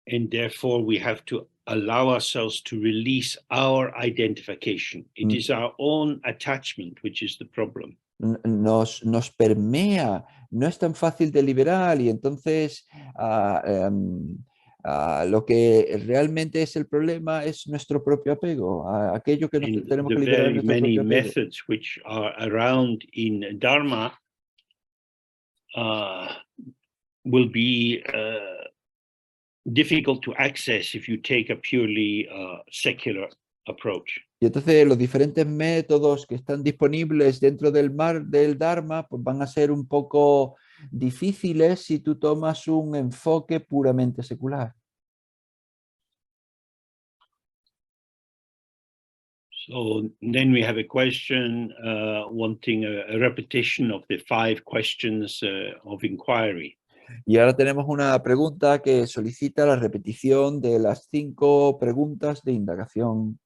A: and therefore we have to allow ourselves to release our identification. It is our own attachment which is the problem.
B: nos permea, no es tan fácil de liberar y entonces lo que realmente es el problema es nuestro propio apego, aquello que
A: And
B: tenemos
A: the
B: que liberar es
A: very
B: nuestro
A: many
B: propio apego.
A: methods which are around in Dharma will be difficult to access if you take a purely secular approach.
B: Y entonces los diferentes métodos que están disponibles dentro del mar del Dharma pues van a ser un poco difíciles si tú tomas un enfoque puramente secular.
A: So then we have a question wanting a repetition of the 5 questions of inquiry.
B: Y ahora tenemos una pregunta que solicita la repetición de las 5 preguntas de indagación.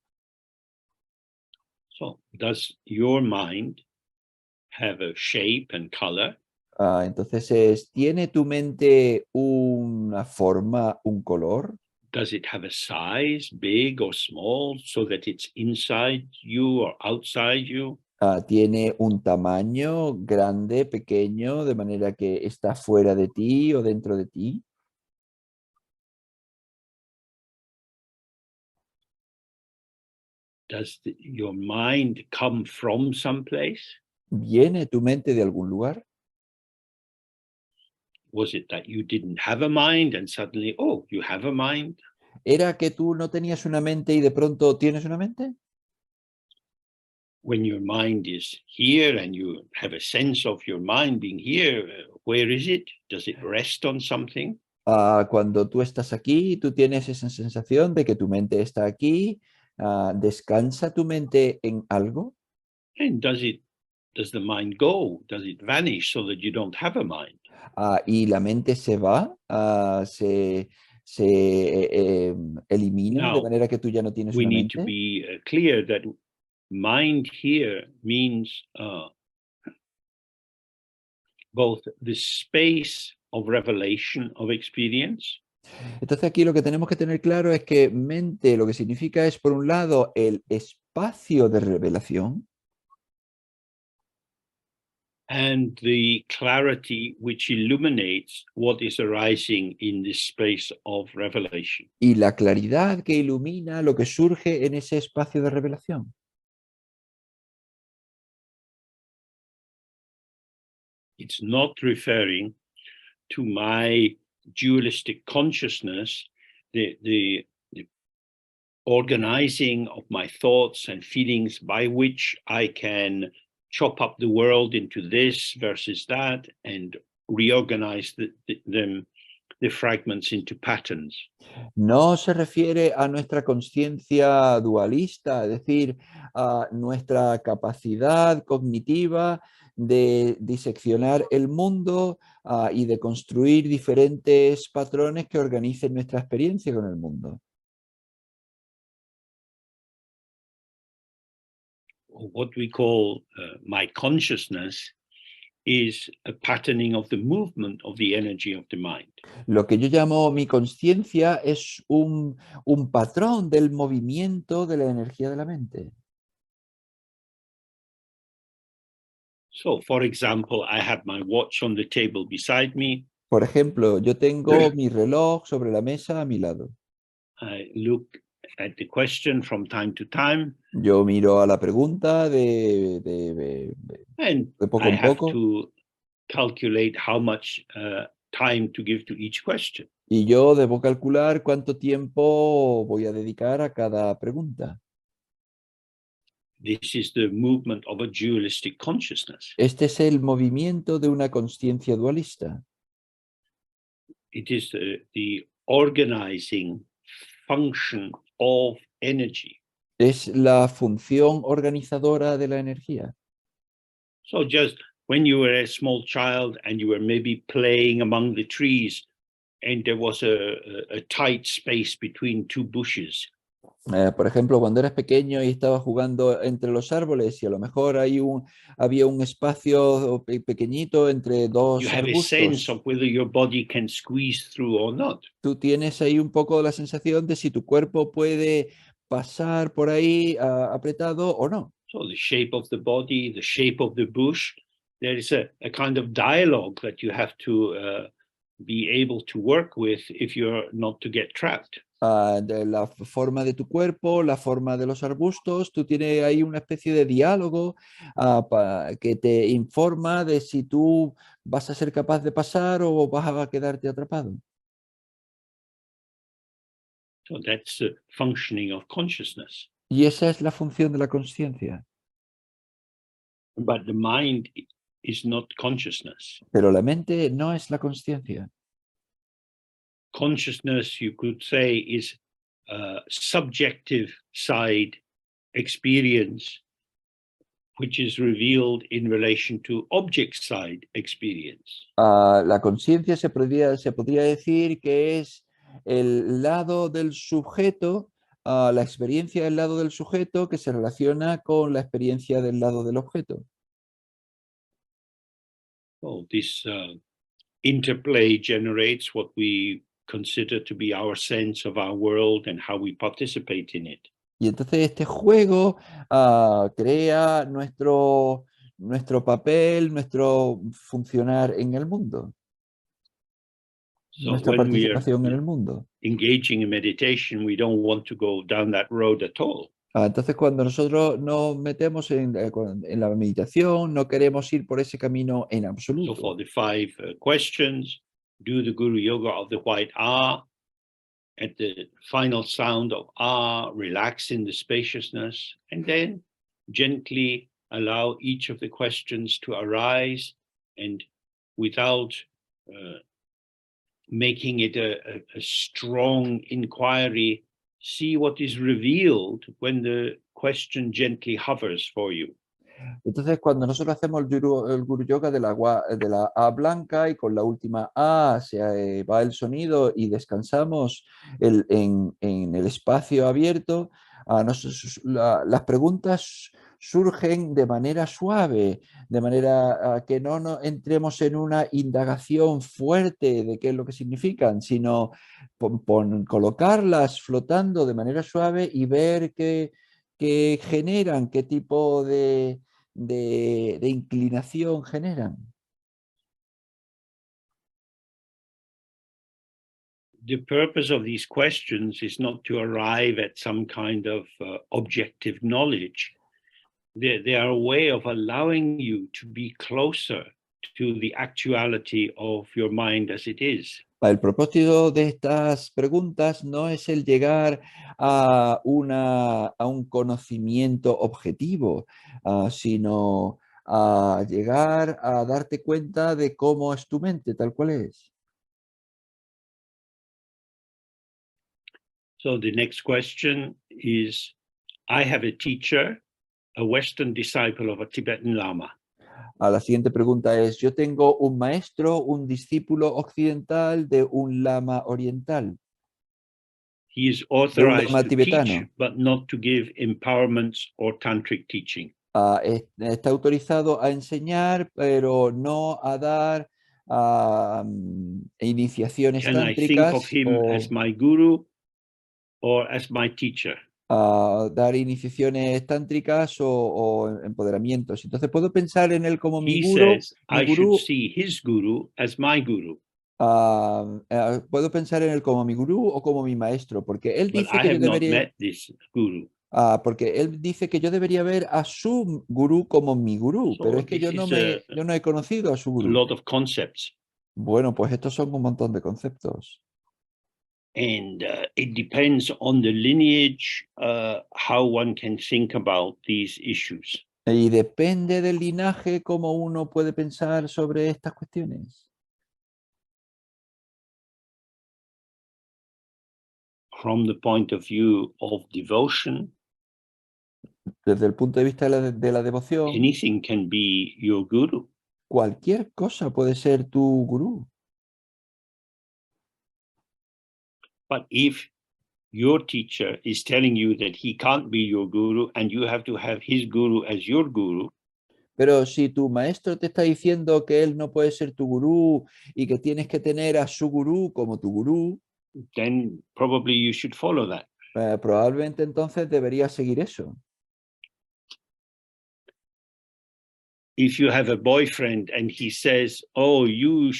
A: So, does your mind have a shape and color?
B: Entonces, ¿tiene tu mente una forma, un color?
A: Does it have a size, big or small, so that it's inside you or outside you?
B: ¿Tiene un tamaño grande, pequeño, de manera que está fuera de ti o dentro de ti?
A: Does your mind come from someplace?
B: ¿Viene tu mente de algún lugar?
A: Was it that you didn't have a mind and suddenly, oh, you have a mind?
B: ¿Era que tú no tenías una mente y de pronto tienes una mente?
A: When your mind is here and you have a sense of your mind being here, where is it? Does it rest on something?
B: Cuando tú estás aquí, tú tienes esa sensación de que tu mente está aquí. ¿Descansa tu mente en algo?
A: And does the mind go? Does it vanish so that you don't have a mind?
B: Y la mente se va, se elimina de
A: Now,
B: manera que tú ya no tienes
A: we
B: una
A: need to
B: mente.
A: be clear that mind here means both the space of revelation of experience
B: Entonces aquí lo que tenemos que tener claro es que mente lo que significa es, por un lado, el espacio de revelación
A: and the clarity which illuminates what is arising in this space of revelation.
B: y la claridad que ilumina lo que surge en ese espacio de revelación.
A: It's not referring to my dualistic consciousness, the organizing of my thoughts and feelings by which I can chop up the world into this versus that and reorganize the fragments into patterns.
B: No se refiere a nuestra conciencia dualista, es decir, a nuestra capacidad cognitiva de diseccionar el mundo y de construir diferentes patrones que organicen nuestra experiencia con el mundo.
A: What we call my consciousness is a patterning of the movement of the energy of the mind.
B: Lo que yo llamo mi conciencia es un patrón del movimiento de la energía de la mente.
A: So, for example, I have my watch on the table beside me.
B: Por ejemplo, yo tengo mi reloj sobre la mesa a mi lado.
A: I look at the question from time to time,
B: Yo miro a la pregunta
A: and
B: de poco
A: I
B: en
A: have
B: poco
A: to calculate how much time to give to each question.
B: y yo debo calcular cuánto tiempo voy a dedicar a cada pregunta.
A: This is the movement of a dualistic consciousness.
B: Este es el movimiento de una conciencia dualista.
A: It is the organizing function of energy.
B: Es la función organizadora de la energía.
A: So just when you were a small child and you were maybe playing among the trees and there was a tight space between two bushes,
B: Por ejemplo, cuando eras pequeño y estabas jugando entre los árboles y a lo mejor había un espacio pequeñito entre
A: you
B: dos
A: have a sense
B: arbustos.
A: of whether your body can squeeze through or not.
B: Tú tienes ahí un poco la sensación de si tu cuerpo puede pasar por ahí apretado o no.
A: So the shape of the body, the shape of the bush, there is a kind of dialogue that you have to be able to work with if you're not to get trapped.
B: De la forma de tu cuerpo, la forma de los arbustos, tú tienes ahí una especie de diálogo que te informa de si tú vas a ser capaz de pasar o vas a quedarte atrapado.
A: So that's the functioning of consciousness.
B: Y esa es la función de la conciencia.
A: But the mind is not consciousness.
B: Pero la mente no es la conciencia.
A: Consciousness, you could say, is a subjective side experience which is revealed in relation to object side experience.
B: La conciencia se podría decir que es el lado del sujeto, la experiencia del lado del sujeto que se relaciona con la experiencia del lado del objeto.
A: So this interplay generates what we consider to be our sense of our world and how we participate in it.
B: Y entonces este juego crea nuestro papel, nuestro funcionar en el mundo,
A: So
B: nuestra
A: when we are
B: participación en el mundo.
A: engaging in meditation, we don't want to go down that road at all.
B: Entonces, cuando nosotros nos metemos en la meditación, no queremos ir por ese camino en
A: So
B: absoluto.
A: for the 5 questions, do the Guru Yoga of the white R. At the final sound of R, relax in the spaciousness, and then gently allow each of the questions to arise, and without making it a strong inquiry, see what is revealed when the question gently hovers for you.
B: Entonces, cuando nosotros hacemos el Guru Yoga de la A blanca y con la última A se va el sonido y descansamos en el espacio abierto, las preguntas surgen de manera suave, de manera que no entremos en una indagación fuerte de qué es lo que significan, sino colocarlas flotando de manera suave y ver qué generan, qué tipo de inclinación generan.
A: The purpose of these questions is not to arrive at some kind of objective knowledge. They are a way of allowing you to be closer to the actuality of your mind as it is.
B: El propósito de estas preguntas no es el llegar a un conocimiento objetivo, sino a llegar a darte cuenta de cómo es tu mente, tal cual es.
A: So the next question is, I have a teacher, a Western disciple of a Tibetan Lama.
B: La siguiente pregunta es, yo tengo un maestro, un discípulo occidental de un lama oriental.
A: He is authorized
B: lama
A: to
B: tibetano.
A: teach, but not to give empowerments or tantric teaching.
B: Está autorizado a enseñar, pero no a dar iniciaciones
A: Can I think of
B: tántricas
A: him as my guru or as my teacher?
B: Dar iniciaciones tántricas o empoderamientos. Entonces puedo pensar en él como mi
A: He
B: gurú,
A: says I should see his guru as my guru.
B: puedo pensar en él como mi gurú o como mi maestro, porque él
A: But
B: dice
A: I
B: que yo
A: have not
B: debería,
A: met this guru.
B: porque él dice que yo debería ver a su gurú como mi gurú, pero
A: So
B: es que
A: this is
B: yo no he conocido a su
A: a
B: gurú.
A: lot of concepts.
B: Bueno, pues estos son un montón de conceptos.
A: And it depends on the lineage, how one can think about these issues.
B: Y depende del linaje cómo uno puede pensar sobre estas cuestiones.
A: From the point of view of devotion,
B: Desde el punto de vista de la devoción,
A: anything can be your guru.
B: cualquier cosa puede ser tu gurú.
A: But if your teacher is telling you that he can't be your guru and you have to have his guru as your guru,
B: Pero si tu maestro te está diciendo que él no puede ser tu gurú y que tienes que tener a su gurú como tu gurú,
A: then probably you should follow that.
B: probablemente entonces deberías seguir eso.
A: if you have a boyfriend and he says, "Oh, you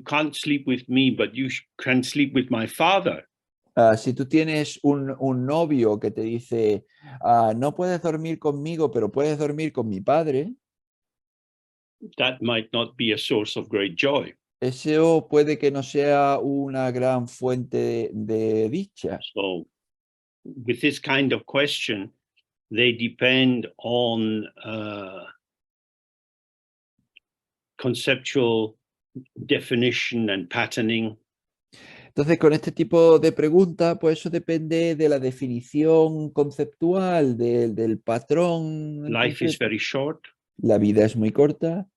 A: can't sleep with me, but you can sleep with my father,"
B: Si tú tienes un novio que te dice, no puedes dormir conmigo, pero puedes dormir con mi padre,
A: that might not be a source of great joy.
B: eso puede que no sea una gran fuente de dicha.
A: So, with this kind of question, they depend on conceptual definition and patterning.
B: Entonces, con este tipo de preguntas, pues eso depende de la definición conceptual, del patrón en
A: Life is
B: concreto.
A: very short,
B: La vida es muy corta,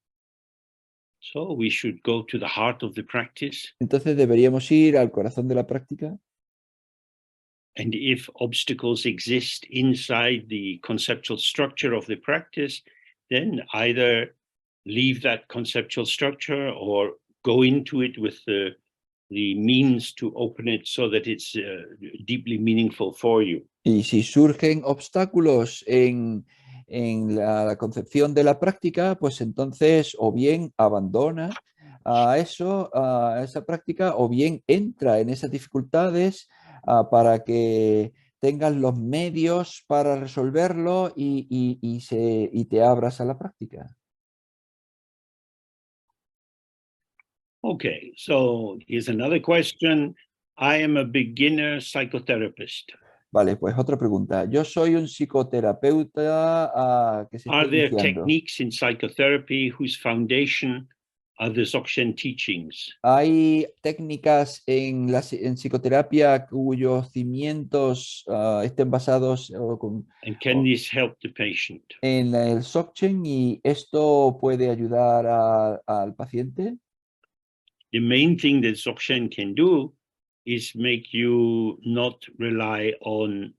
A: so we should go to the heart of the practice.
B: entonces deberíamos ir al corazón de la práctica.
A: And if obstacles exist inside the conceptual structure of the practice, then either leave that conceptual structure or go into it with the means to open it so that it's deeply meaningful for you.
B: Y si surgen obstáculos en la concepción de la práctica, pues entonces o bien abandona a esa práctica, o bien entra en esas dificultades para que tengas los medios para resolverlo y te abras a la práctica.
A: Okay, so here's another question. I am a beginner psychotherapist.
B: Vale, pues otra pregunta. Yo soy un psicoterapeuta que se está
A: Are there
B: iniciando.
A: techniques in psychotherapy whose foundation are the Dzogchen teachings?
B: Hay técnicas en psicoterapia cuyos cimientos estén basados
A: And can this help the patient?
B: en el Dzogchen, y esto puede ayudar al paciente.
A: The main thing that Dzogchen can do is make you not rely on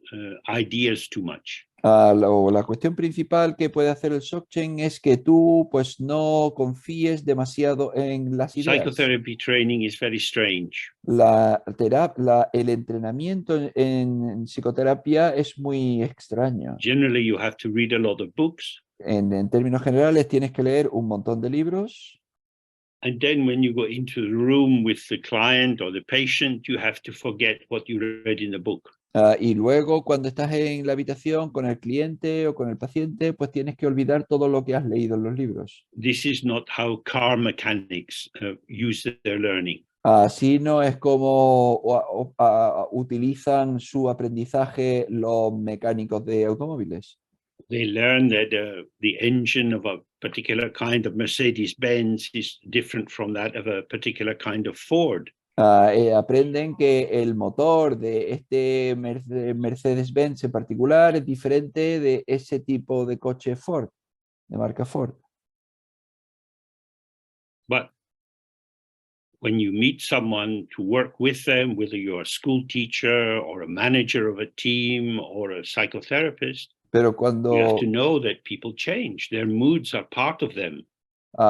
A: ideas too much.
B: La cuestión principal que puede hacer el Dzogchen es que tú pues no confíes demasiado en las ideas.
A: Psychotherapy training is very strange.
B: El entrenamiento en psicoterapia es muy extraño.
A: Generally, you have to read a lot of books.
B: En términos generales, tienes que leer un montón de libros.
A: And then when you go into the room with the client or the patient, you have to forget what you read in the book.
B: Y luego, cuando estás en la habitación con el cliente o con el paciente, pues tienes que olvidar todo lo que has leído en los libros.
A: This is not how car mechanics use their learning.
B: Así no es como utilizan su aprendizaje los mecánicos de automóviles.
A: They learn that the engine of a particular kind of Mercedes-Benz is different from that of a particular kind of Ford.
B: Aprenden que el motor de este Mercedes-Benz en particular es diferente de ese tipo de coche Ford, de marca Ford.
A: But when you meet someone to work with them, whether you're a school teacher or a manager of a team or a psychotherapist,
B: Pero
A: you
B: cuando,
A: have to know that people change. Their moods are part of them.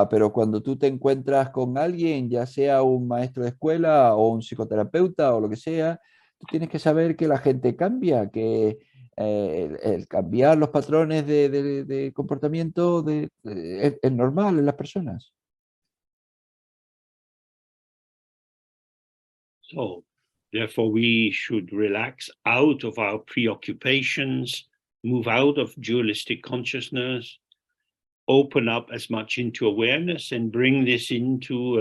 B: pero cuando tú te encuentras con alguien, ya sea un maestro de escuela o un psicoterapeuta o lo que sea, tú tienes que saber que la gente cambia, que el cambiar los patrones de comportamiento es normal en las personas.
A: So, therefore, we should relax out of our preoccupations, move out of dualistic consciousness, open up as much into awareness, and bring this into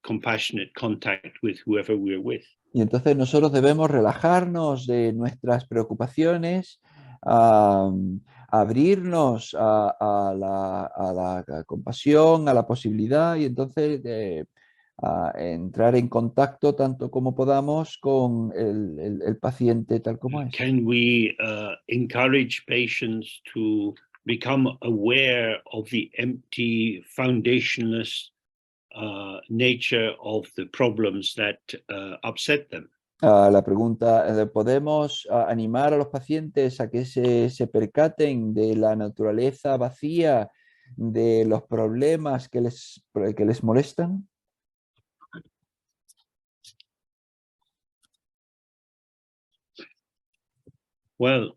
A: compassionate contact with whoever we're with.
B: Y entonces nosotros debemos relajarnos de nuestras preocupaciones, abrirnos a la compasión, a la posibilidad, y entonces entrar en contacto tanto como podamos con el paciente tal como es.
A: Can we encourage patients to become aware of the empty, foundationless nature of the problems that upset them?
B: La pregunta, ¿podemos animar a los pacientes a que se percaten de la naturaleza vacía de los problemas que les molestan?
A: Well,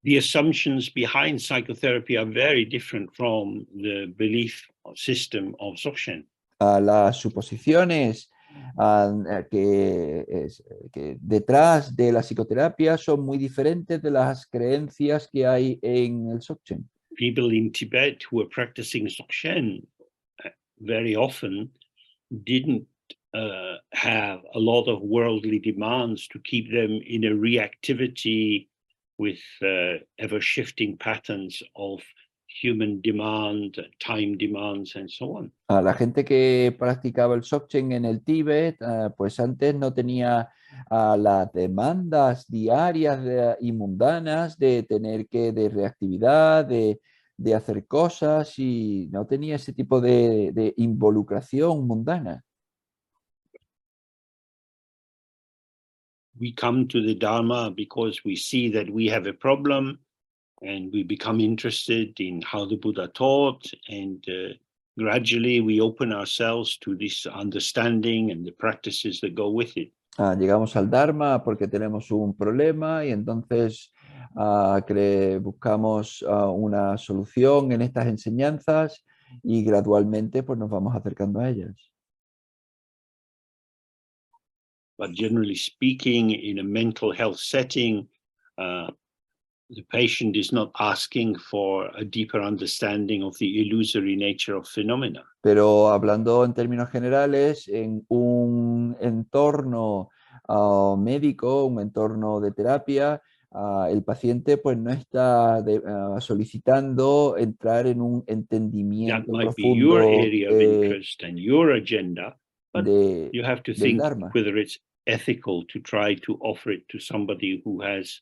A: the assumptions behind psychotherapy are very different from the belief system of Dzogchen.
B: Las suposiciones que detrás de la psicoterapia son muy diferentes de las creencias que hay en el Dzogchen.
A: People in Tibet who were practicing Dzogchen very often didn't have a lot of worldly demands to keep them in a reactivity with ever-shifting patterns of human demand, time demands, and so on.
B: A la gente que practicaba el Dzogchen en el Tíbet, pues antes no tenía las demandas diarias y mundanas de tener de reactividad, de hacer cosas, y no tenía ese tipo de involucración mundana.
A: We come to the Dharma because we see that we have a problem and we become interested in how the Buddha taught, and gradually we open ourselves to this understanding and the practices that go with it.
B: Llegamos al Dharma porque tenemos un problema y entonces buscamos una solución en estas enseñanzas y gradualmente pues nos vamos acercando a ellas.
A: But generally speaking, in a mental health setting, the patient is not asking for a deeper understanding of the illusory nature of phenomena.
B: Pero hablando en términos generales, en un entorno médico, un entorno de terapia, el paciente pues no está solicitando entrar en un
A: That
B: entendimiento
A: might be your
B: profundo
A: area of interest and your agenda, but you have to
B: del
A: think
B: Dharma.
A: whether it's ethical to try to offer it to somebody who has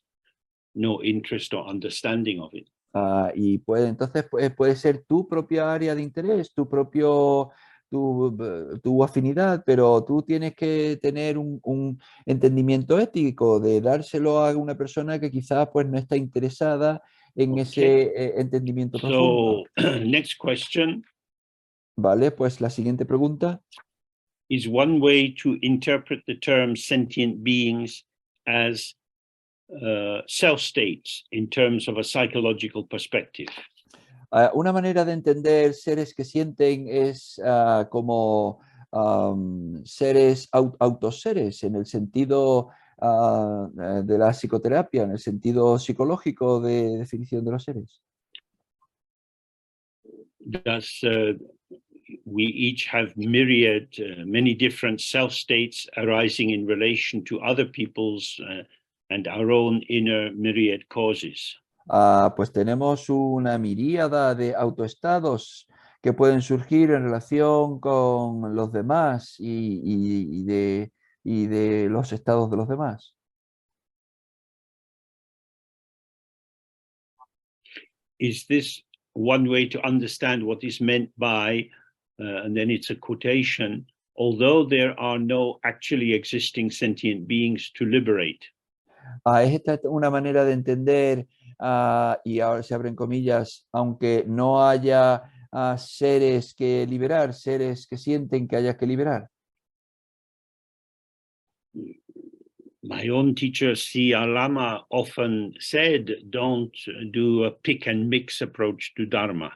A: no interest or understanding of it.
B: Y entonces puede ser tu propia área de interés, tu afinidad, pero tú tienes que tener un entendimiento ético de dárselo a una persona que quizás pues no está interesada en ese entendimiento profundo.
A: So, next question.
B: Vale, pues la siguiente pregunta.
A: Is one way to interpret the term sentient beings as self states in terms of a psychological perspective?
B: Una manera de entender seres que sienten es como seres autoseres en el sentido de la psicoterapia, en el sentido psicológico de definición de los seres.
A: Does we each have many different self states arising in relation to other people's and our own inner myriad causes?
B: Pues tenemos una miríada de autoestados que pueden surgir en relación con los demás y de los estados de los demás.
A: Is this one way to understand what is meant by, and then it's a quotation, although there are no actually existing sentient beings to liberate?
B: Es esta una manera de entender, y ahora se abren comillas, aunque no haya seres que liberar, seres que sienten que haya que liberar.
A: My own teacher, C.R. Lama, often said, don't do a pick and mix approach to Dharma.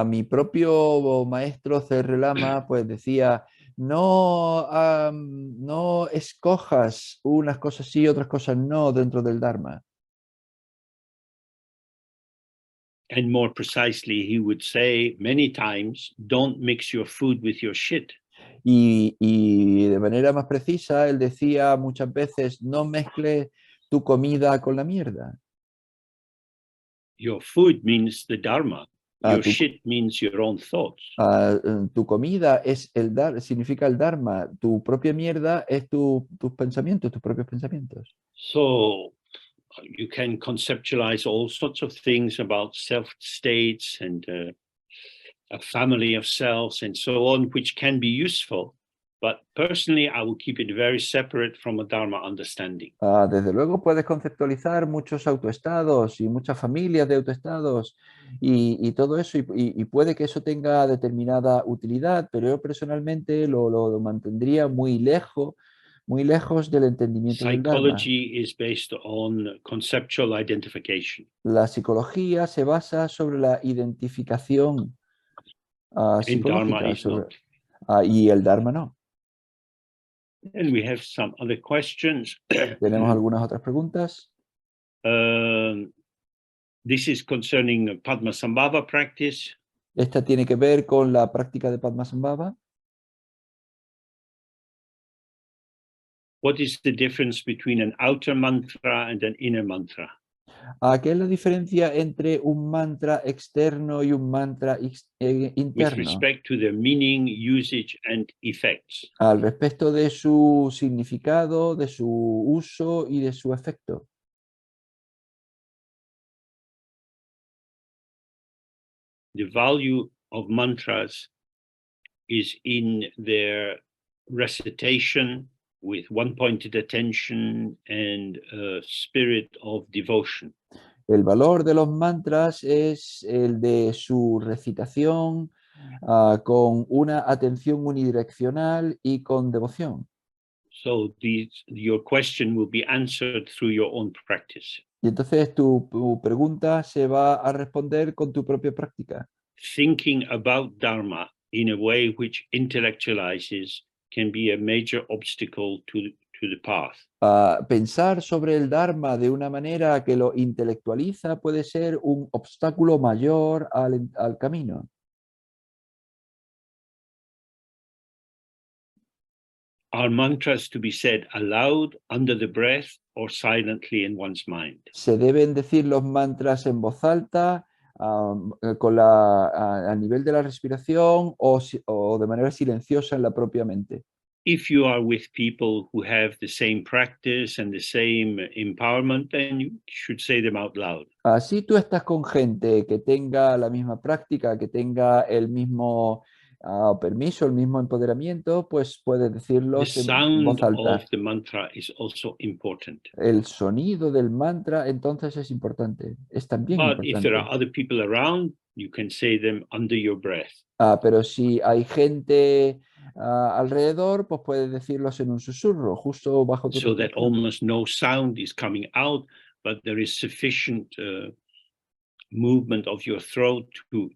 B: Mi propio maestro C.R. Lama pues decía, no, no escojas unas cosas sí, otras cosas no dentro del Dharma.
A: And more precisely, he would say many times, don't mix your food with your shit.
B: Y de manera más precisa, él decía muchas veces, no mezcle tu comida con la mierda.
A: Your food means the Dharma. Your shit means your own thoughts.
B: Tu comida es significa el Dharma. Tu propia mierda es tus pensamientos, tus propios pensamientos.
A: So you can conceptualize all sorts of things about self states and a family of selves and so on, which can be useful. But personally, I will keep it very separate from a Dharma understanding.
B: Desde luego puedes conceptualizar muchos autoestados y muchas familias de autoestados y todo eso, y puede que eso tenga determinada utilidad, pero yo personalmente lo mantendría muy lejos muy lejos del entendimiento del Dharma.
A: Psychology is based on conceptual identification.
B: La psicología se basa sobre la identificación
A: And Dharma
B: psicológica
A: is not.
B: y el Dharma no.
A: And we have some other questions.
B: Tenemos algunas otras preguntas.
A: This is concerning Padmasambhava practice.
B: Esta tiene que ver con la práctica de Padmasambhava.
A: What is the difference between an outer mantra and an inner mantra?
B: ¿Qué es la diferencia entre un mantra externo y un mantra
A: With
B: interno?
A: respect to their meaning, usage, and effects.
B: Al respecto de su significado, de su uso y de su efecto.
A: The value of mantras is in their recitation with one-pointed attention and a spirit of devotion.
B: El valor de los mantras es el de su recitación con una atención unidireccional y con devoción.
A: So your question will be answered through your own practice.
B: Y entonces tu pregunta se va a responder con tu propia práctica.
A: Thinking about Dharma in a way which intellectualizes can be a major obstacle to the path.
B: Pensar sobre el Dharma de una manera que lo intelectualiza puede ser un obstáculo mayor al camino.
A: Are mantras to be said aloud, under the breath, or silently in one's mind?
B: Se deben decir los mantras en voz alta, a nivel de la respiración o de manera silenciosa en la propia mente.
A: If you are with people who have the same practice and the same empowerment, then you should say them out loud.
B: Si tú estás con gente que tenga la misma práctica, que tenga el mismo permiso, el mismo empoderamiento, pues puedes
A: The
B: decirlos en
A: sound
B: voz alta.
A: of the mantra is also important.
B: El sonido del mantra entonces es importante, es también
A: But if there are
B: importante.
A: other people around, you can say them under your breath.
B: Pero si hay gente alrededor, pues puedes decirlos en un susurro, justo bajo tu
A: So that
B: respiración.
A: almost no sound is coming out, but there is sufficient movement of your throat to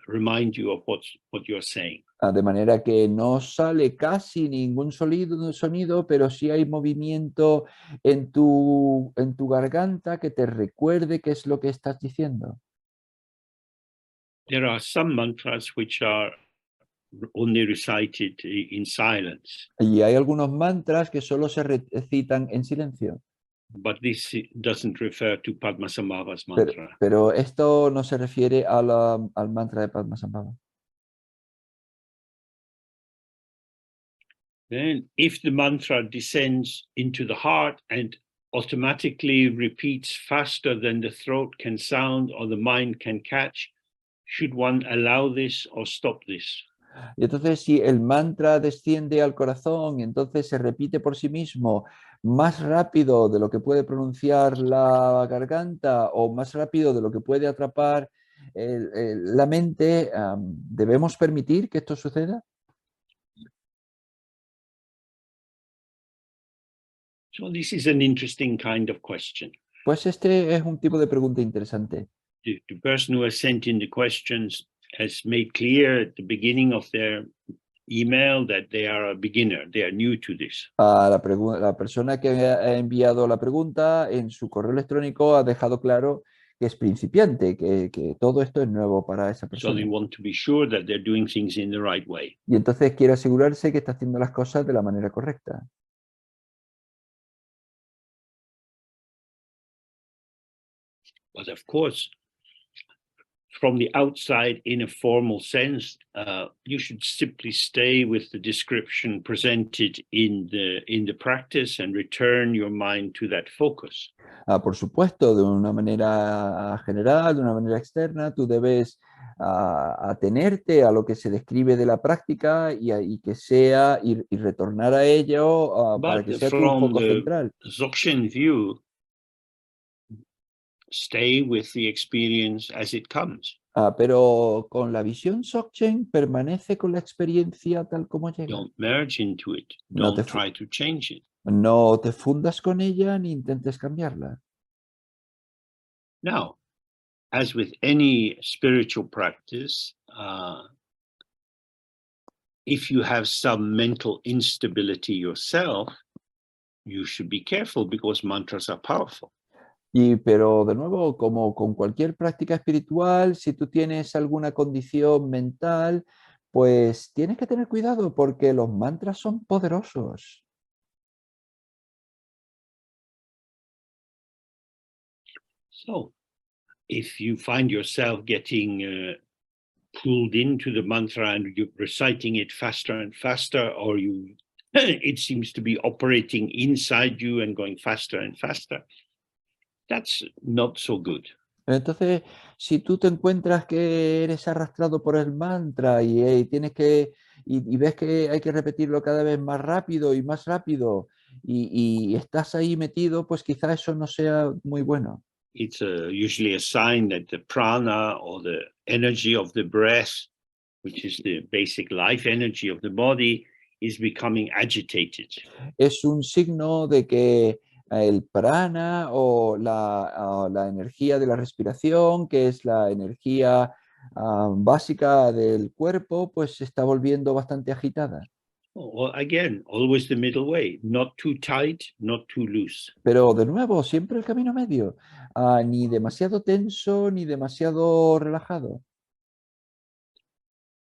A: remind you of what you're saying.
B: De manera que no sale casi ningún sonido, pero sí hay movimiento en tu garganta que te recuerde qué es lo que estás diciendo.
A: There are some mantras which are only recited in silence.
B: Y hay algunos mantras que solo se recitan en silencio.
A: But this doesn't refer to Padmasambhava's
B: Pero,
A: mantra.
B: pero esto no se refiere al mantra de Padmasambhava.
A: Then, if the mantra descends into the heart and automatically repeats faster than the throat can sound or the mind can catch, should one allow this or stop this?
B: Y entonces si el mantra desciende al corazón y entonces se repite por sí mismo más rápido de lo que puede pronunciar la garganta o más rápido de lo que puede atrapar la mente, ¿debemos permitir que esto suceda?
A: So this is an interesting kind of question.
B: Pues este es un tipo de pregunta interesante.
A: The person who has sent in the questions has made clear at the beginning of their email that they are a beginner, they are new to this.
B: La persona que ha enviado la pregunta en su correo electrónico ha dejado claro que es principiante, que todo esto es nuevo para esa
A: So
B: persona.
A: they want to be sure that they're doing things in the right way.
B: Y entonces quiere asegurarse que está haciendo las cosas de la manera correcta.
A: But of course, from the outside, in a formal sense, you should simply stay with the description presented in the practice and return your mind to that focus.
B: Por supuesto, de una manera general, de una manera externa, tú debes atenerte a lo que se describe de la práctica y que sea y retornar a ello para que
A: But
B: sea tu
A: from
B: foco
A: the
B: central.
A: Dzogchen view, stay with the experience as it comes.
B: Pero con la visión Dzogchen permanece con la experiencia tal como llega.
A: Don't merge into it.
B: No te,
A: Don't try to change it.
B: no te fundas con ella ni intentes cambiarla.
A: Now, as with any spiritual practice, if you have some mental instability yourself, you should be careful because mantras are powerful.
B: Pero de nuevo, como con cualquier práctica espiritual, si tú tienes alguna condición mental, pues tienes que tener cuidado porque los mantras son poderosos.
A: So, if you find yourself getting pulled into the mantra and you're reciting it faster and faster, or it seems to be operating inside you and going faster and faster, that's not so good.
B: Entonces, si tú te encuentras que eres arrastrado por el mantra tienes y ves que hay que repetirlo cada vez más rápido y más rápido y estás ahí metido, pues quizá eso no sea muy bueno.
A: It's usually a sign that the prana or the energy of the breath, which is the basic life energy of the body, is becoming agitated.
B: Es un signo de que el prana o la energía de la respiración, que es la energía básica del cuerpo, pues se está volviendo bastante agitada.
A: Well, again, always the middle way, not too tight, not too loose.
B: Pero de nuevo, siempre el camino medio, ni demasiado tenso ni demasiado relajado.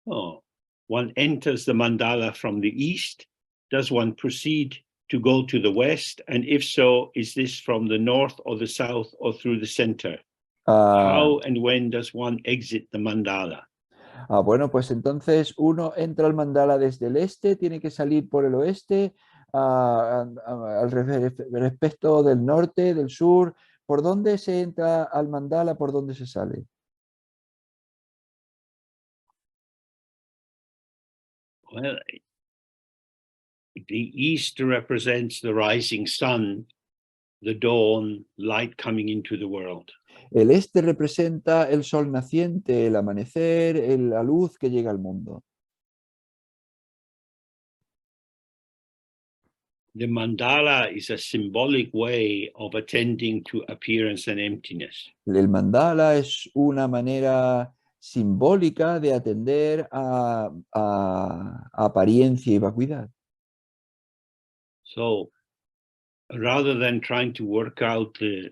A: Oh, one enters the mandala from the east. Does one proceed to go to the west? And if so, is this from the north or the south or through the center?
B: Ah,
A: How and when does one exit the mandala?
B: bueno, pues entonces uno entra al mandala desde el este, tiene que salir por el oeste, respecto del norte, del sur. ¿Por dónde se entra al mandala? ¿Por dónde se sale?
A: Well, the east represents the rising sun, the dawn, light coming into the world.
B: El este representa el sol naciente, el amanecer, la luz que llega al mundo.
A: The mandala is a symbolic way of attending to appearance and emptiness.
B: El mandala es una manera simbólica de atender a apariencia y vacuidad.
A: So rather than trying to work out the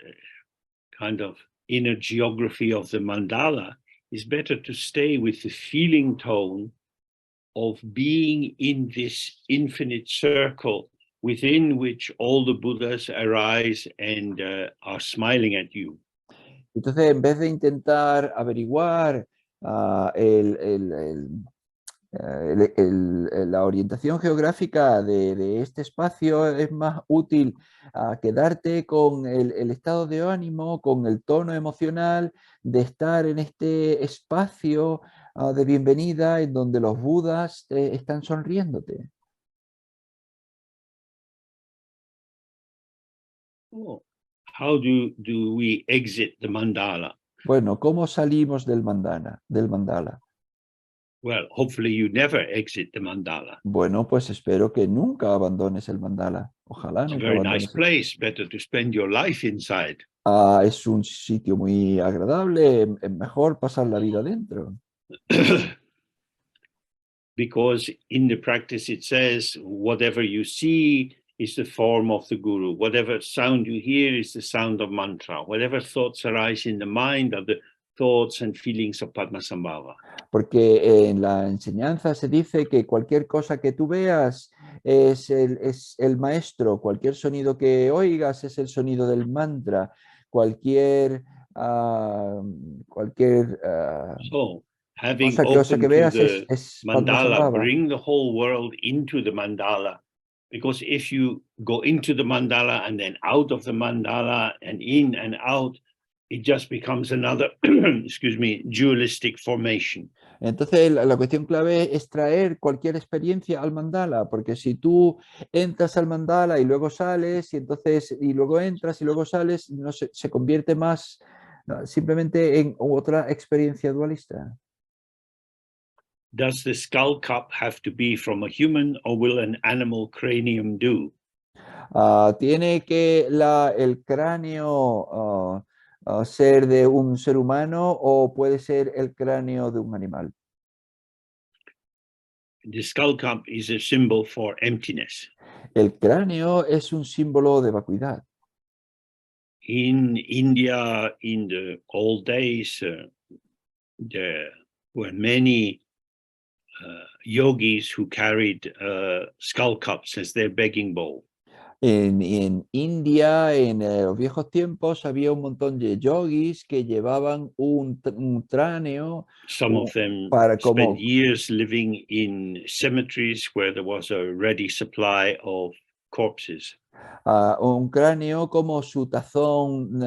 A: kind of inner geography of the mandala, it's better to stay with the feeling tone of being in this infinite circle within which all the Buddhas arise and are smiling at you.
B: Entonces, en vez de intentar averiguar la orientación geográfica de este espacio, es más útil quedarte con el estado de ánimo, con el tono emocional de estar en este espacio de bienvenida en donde los budas están sonriéndote.
A: Oh, how do we exit the mandala?
B: Bueno, ¿cómo salimos del mandala?
A: Well, hopefully you never exit the mandala.
B: Bueno, pues espero que nunca abandones el mandala. Ojalá
A: It's a
B: nunca
A: very nice
B: abandones.
A: place, better to spend your life inside.
B: Es un sitio muy agradable, es mejor pasar la vida dentro.
A: Because in the practice it says, whatever you see is the form of the guru. Whatever sound you hear is the sound of mantra. Whatever thoughts arise in the mind are the thoughts and feelings of Padmasambhava.
B: Porque en la enseñanza se dice que cualquier cosa que tú veas es el maestro, cualquier sonido que oigas es el sonido del mantra, cualquier, cualquier
A: So, having
B: cosa que
A: opened to
B: veas
A: the
B: es
A: mandala,
B: Padmasambhava.
A: bring the whole world into the mandala. Because if you go into the mandala and then out of the mandala and in and out, it just becomes another, excuse me, dualistic formation.
B: Entonces, la cuestión clave es traer cualquier experiencia al mandala, porque si tú entras al mandala y luego sales, y entonces y luego entras y luego sales, no se convierte más simplemente en otra experiencia dualista.
A: Does the skull cup have to be from a human, or will an animal cranium do?
B: ¿Tiene que el cráneo ser de un ser humano o puede ser el cráneo de un animal?
A: The skull cup is a symbol for emptiness.
B: El cráneo es un símbolo de vacuidad.
A: In India, in the old days, there were many yogis who carried skull cups as their begging bowl.
B: En India, en los viejos tiempos, había un montón de yogis que llevaban un cráneo
A: Some of them
B: para
A: spent
B: como
A: years living in cemeteries where there was a ready supply of corpses.
B: un cráneo como su tazón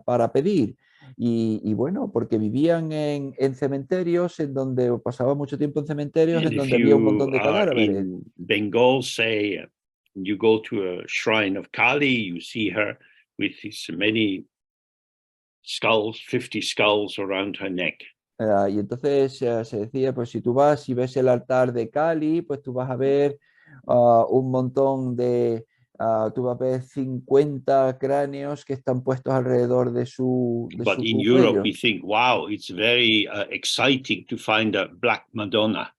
B: para pedir. Y bueno, porque vivían en cementerios, en donde pasaba mucho tiempo en cementerios,
A: And
B: en
A: if
B: donde había un
A: you
B: montón de
A: are
B: cadáveres.
A: in Bengal, say, you go to a shrine of Kali, you see her with these many skulls, 50 skulls around her neck.
B: Y entonces se decía, pues si tú vas y ves el altar de Kali, pues tú vas a ver un montón tú vas a ver 50 cráneos que están puestos alrededor de
A: But
B: su
A: in Europe,
B: cuello.
A: we think, wow, it's very exciting to find a black Madonna.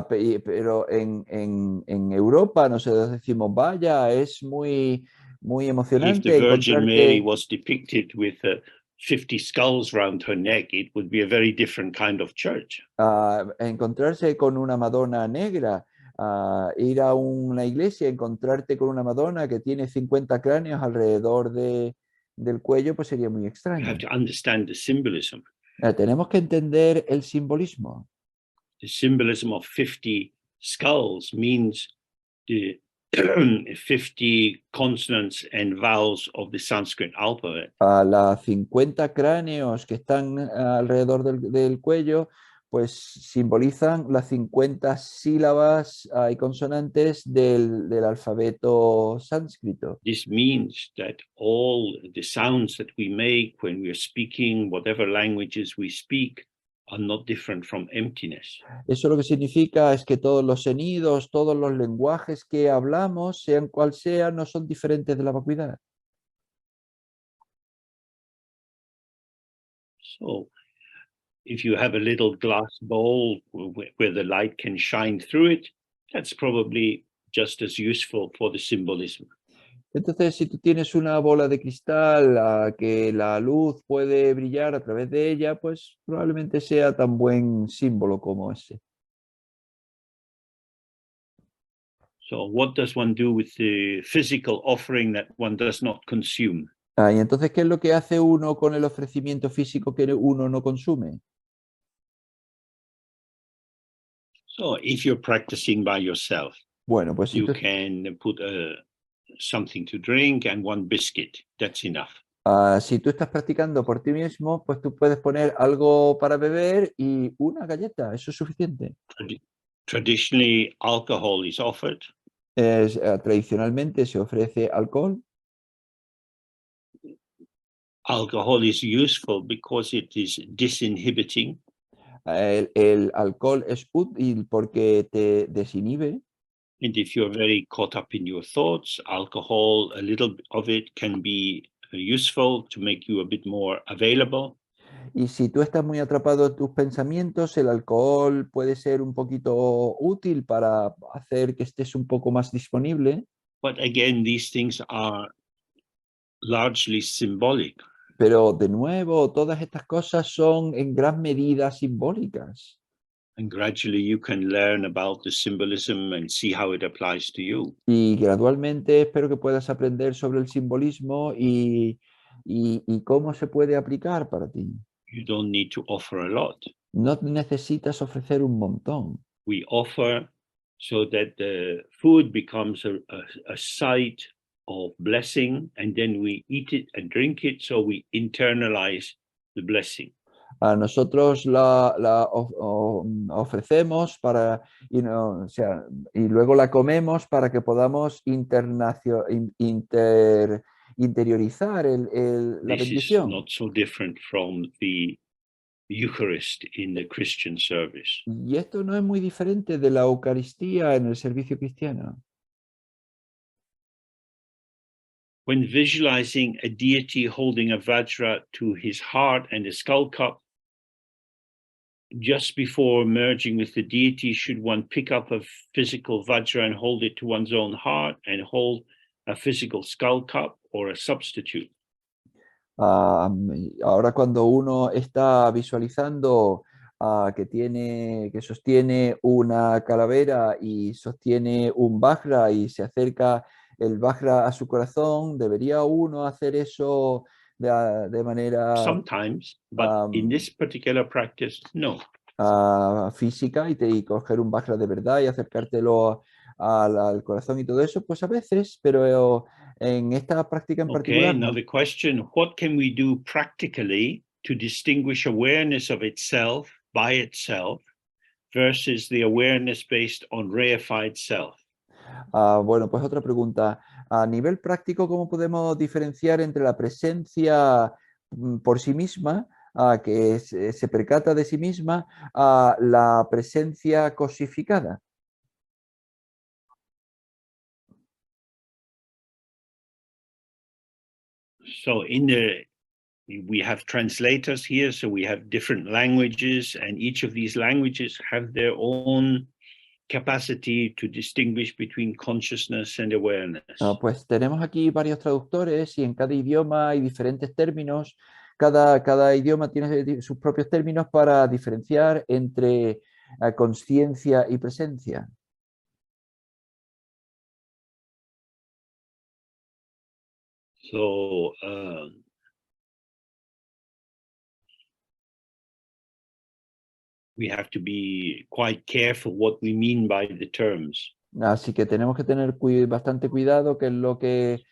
B: Pero en Europa nosotros decimos, vaya, es muy
A: If the
B: emocionante
A: Virgin Mary
B: encontrarte,
A: was depicted with 50 skulls round her neck, it would be a very different kind of church.
B: encontrarse con una Madonna negra, ir a una iglesia, encontrarte con una Madonna que tiene 50 cráneos alrededor del cuello, pues sería muy
A: You have
B: extraño.
A: to understand the symbolism.
B: Tenemos que entender el simbolismo.
A: The symbolism of 50 skulls means the 50 consonants and vowels of the Sanskrit alphabet.
B: A las 50 cráneos que están alrededor del cuello, pues simbolizan las 50 sílabas y consonantes del alfabeto sánscrito.
A: This means that all the sounds that we make when we are speaking, whatever languages we speak, are not different from emptiness.
B: Eso lo que significa es que todos los sonidos, todos los lenguajes que hablamos, sean cual sean, no son diferentes de la vacuidad.
A: So if you have a little glass bowl where the light can shine through it, that's probably just as useful for the symbolism.
B: Entonces, si tú tienes una bola de cristal que la luz puede brillar a través de ella, pues probablemente sea tan buen símbolo como ese.
A: So what does one do with the physical offering that one does not consume?
B: Y entonces, ¿qué es lo que hace uno con el ofrecimiento físico que uno no consume?
A: So if you're practicing by yourself,
B: Bueno, pues si
A: you
B: tú,
A: can put something to drink and one biscuit. That's enough.
B: si tú estás practicando por ti mismo, pues tú puedes poner algo para beber y una galleta, eso es suficiente.
A: Traditionally, alcohol is offered.
B: Tradicionalmente se ofrece alcohol.
A: Alcohol is useful because it is disinhibiting.
B: El alcohol es útil porque te desinhibe.
A: And if you're very caught up in your thoughts, alcohol, a little of it can be useful to make you a bit more available.
B: Y si tú estás muy atrapado en tus pensamientos, el alcohol puede ser un poquito útil para hacer que estés un poco más disponible.
A: But again, these things are largely symbolic.
B: Pero de nuevo, todas estas cosas son en gran medida simbólicas.
A: And gradually you can learn about the symbolism and see how it applies to you.
B: Y gradualmente espero que puedas aprender sobre el simbolismo y cómo se puede aplicar para ti.
A: You don't need to offer a lot.
B: No necesitas ofrecer un montón.
A: We offer so that the food becomes a site of blessing, and then we eat it and drink it, so we internalize the blessing.
B: A nosotros ofrecemos para, o sea, y luego la comemos para que podamos interiorizar la
A: This is
B: bendición.
A: not so different from the Eucharist in the Christian service.
B: Y esto no es muy diferente de la Eucaristía en el servicio cristiano.
A: When visualizing a deity holding a vajra to his heart and a skull cup, just before merging with the deity, should one pick up a physical vajra and hold it to one's own heart and hold a physical skull cup, or a substitute?
B: Ahora cuando uno está visualizando que sostiene una calavera y sostiene un vajra y se acerca el vajra a su corazón, ¿debería uno hacer eso de manera
A: Sometimes, but in this particular practice, no.
B: física y coger un vajra de verdad y acercártelo al corazón y todo eso? Pues a veces, pero en esta práctica en
A: Okay,
B: particular no.
A: another question. What can we do practically to distinguish awareness of itself by itself versus the awareness based on reified self?
B: Bueno, pues otra pregunta. A nivel práctico, ¿cómo podemos diferenciar entre la presencia por sí misma, que se percata de sí misma, a la presencia cosificada?
A: So we have translators here, so we have different languages, and each of these languages have their own capacity to distinguish between consciousness and awareness.
B: Pues tenemos aquí varios traductores y en cada idioma hay diferentes términos. Cada idioma tiene sus propios términos para diferenciar entre conciencia y presencia.
A: So we have to be quite careful what we mean by the terms.
B: Así que tenemos que tener bastante cuidado qué es lo que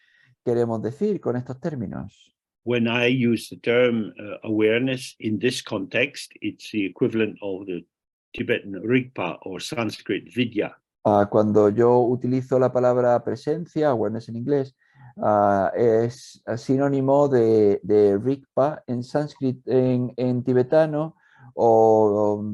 B: queremos decir con estos términos.
A: When I use the term awareness in this context, it's the equivalent of the Tibetan Rigpa or Sanskrit Vidya.
B: Cuando yo utilizo la palabra presencia, awareness en inglés, es sinónimo de Rigpa en sánscrito, en tibetano o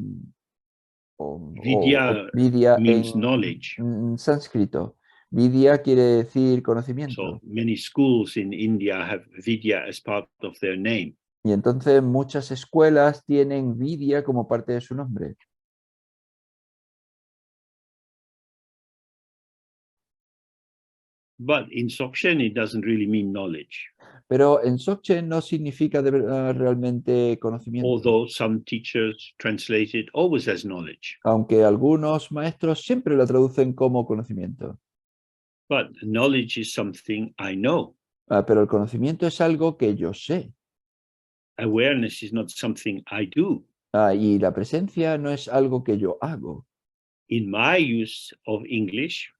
A: Vidya
B: vidya
A: means knowledge.
B: en sánscrito. Vidya quiere decir conocimiento.
A: So many schools in India have Vidya as part of their name.
B: Y entonces muchas escuelas tienen vidya como parte de su nombre.
A: But in Dzogchen, it doesn't really mean knowledge.
B: Pero en Dzogchen no significa realmente conocimiento.
A: Although some teachers translate it always as knowledge.
B: Aunque algunos maestros siempre lo traducen como conocimiento.
A: But knowledge is something I know.
B: Pero el conocimiento es algo que yo sé.
A: Awareness is not something I do.
B: Y la presencia no es algo que yo hago.
A: In my use of English,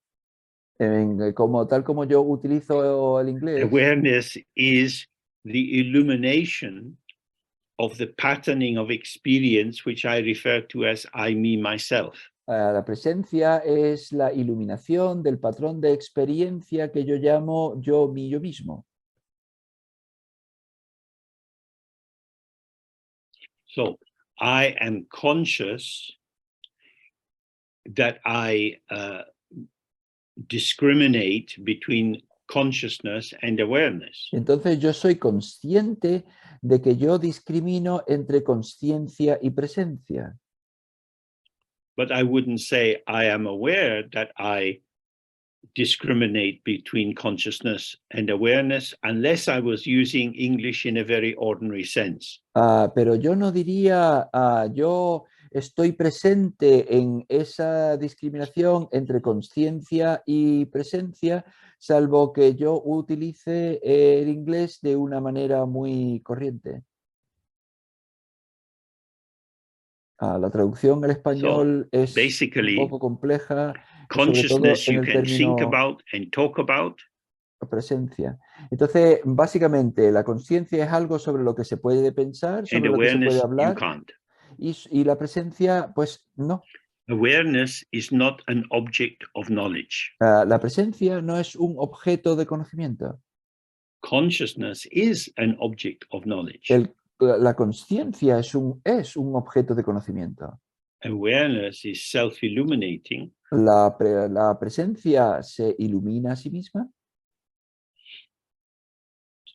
B: Tal como yo utilizo el inglés,
A: awareness is the illumination of the patterning of experience, which I refer to as I, me, myself.
B: La presencia es la iluminación del patrón de experiencia que yo llamo yo, mi, yo mismo.
A: So I am conscious that I discriminate between consciousness and awareness.
B: Entonces yo soy consciente de que yo discrimino entre consciencia y presencia.
A: But I wouldn't say I am aware that I discriminate between consciousness and awareness unless I was using English in a very ordinary sense.
B: Pero yo no diría, yo estoy presente en esa discriminación entre consciencia y presencia, salvo que yo utilice el inglés de una manera muy corriente. La traducción al español es un poco compleja, sobre todo
A: Consciousness
B: en
A: you
B: el
A: can think
B: término
A: about and talk about.
B: presencia. Entonces, básicamente, la conciencia es algo sobre lo que se puede pensar, sobre lo que se puede
A: Awareness, you
B: hablar,
A: can't.
B: y la presencia, pues no.
A: Awareness is not an object of knowledge.
B: La presencia no es un objeto de conocimiento.
A: Consciousness is an object of knowledge.
B: La conciencia es un objeto de conocimiento.
A: Awareness is self-illuminating.
B: La presencia se ilumina a sí misma.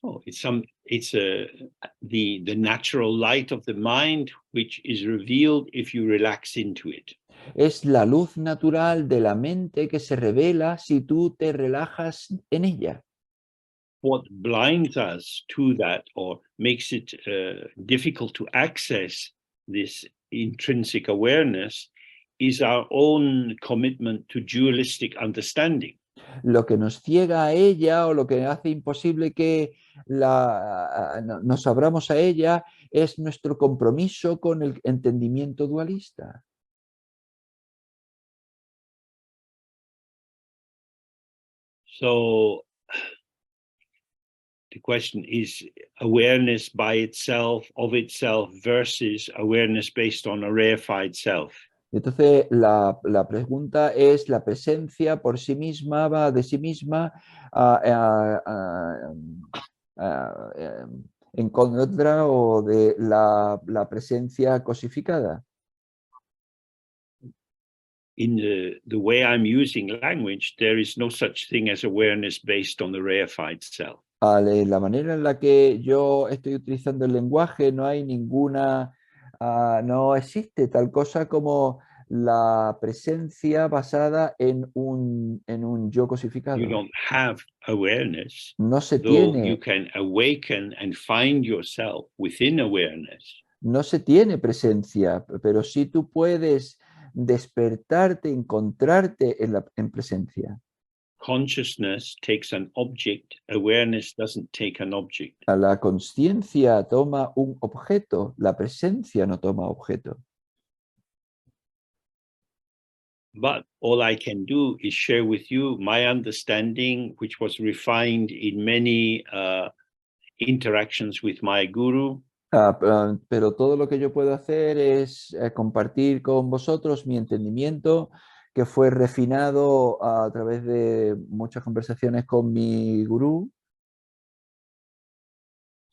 A: So it's the natural light of the mind, which is revealed if you relax into it.
B: Es la luz natural de la mente que se revela si tú te relajas en ella.
A: What blinds us to that or makes it difficult to access this intrinsic awareness is our own commitment to dualistic understanding.
B: Lo que nos ciega a ella o lo que hace imposible que nos abramos a ella es nuestro compromiso con el entendimiento dualista.
A: So the question is awareness by itself, of itself, versus awareness based on a reified self.
B: Entonces, la pregunta es la presencia por sí misma, va de sí misma, en contra o de la presencia cosificada.
A: In the way I'm using language, there is no such thing as awareness based on the reified self.
B: La manera en la que yo estoy utilizando el lenguaje, no hay ninguna, no existe tal cosa como la presencia basada en un yo
A: You
B: cosificado.
A: don't have awareness,
B: No se
A: though you
B: tiene,
A: can awaken and find yourself within awareness.
B: no se tiene presencia, pero sí tú puedes despertarte, encontrarte en presencia.
A: Consciousness takes an object, awareness doesn't take an object.
B: La conciencia toma un objeto, la presencia no toma objeto.
A: But all I can do is share with you my understanding, which was refined in many interactions with my guru.
B: Pero todo lo que yo puedo hacer es compartir con vosotros mi entendimiento que fue refinado a través de muchas conversaciones con mi gurú.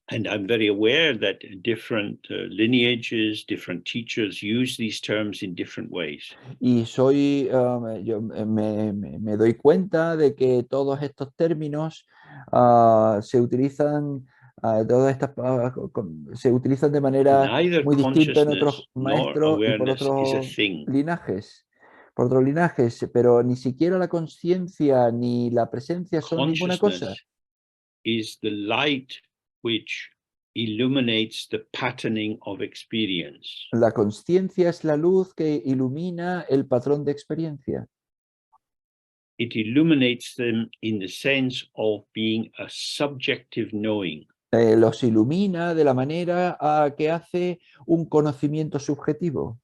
A: And I'm very aware that different lineages, different teachers use these terms in different ways.
B: Y yo me doy cuenta de que todos estos términos se utilizan, se utilizan de manera
A: Neither
B: muy distinta en otros
A: consciousness nor
B: maestros y por
A: awareness is a
B: otros
A: thing.
B: linajes. Por otros linajes, pero ni siquiera la conciencia ni la presencia son ninguna cosa.
A: Consciousness is the light which illuminates the patterning of experience.
B: La conciencia es la luz que ilumina el patrón de experiencia.
A: It illuminates them in the sense of being a subjective knowing.
B: Los ilumina de la manera que hace un conocimiento subjetivo.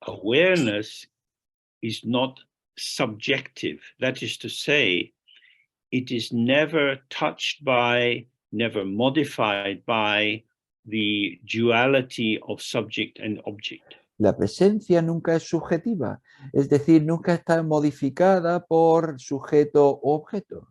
A: Awareness is not subjective. That is to say, it is never touched by, never modified by the duality of subject and object.
B: La presencia nunca es subjetiva, es decir, nunca está modificada por sujeto o objeto.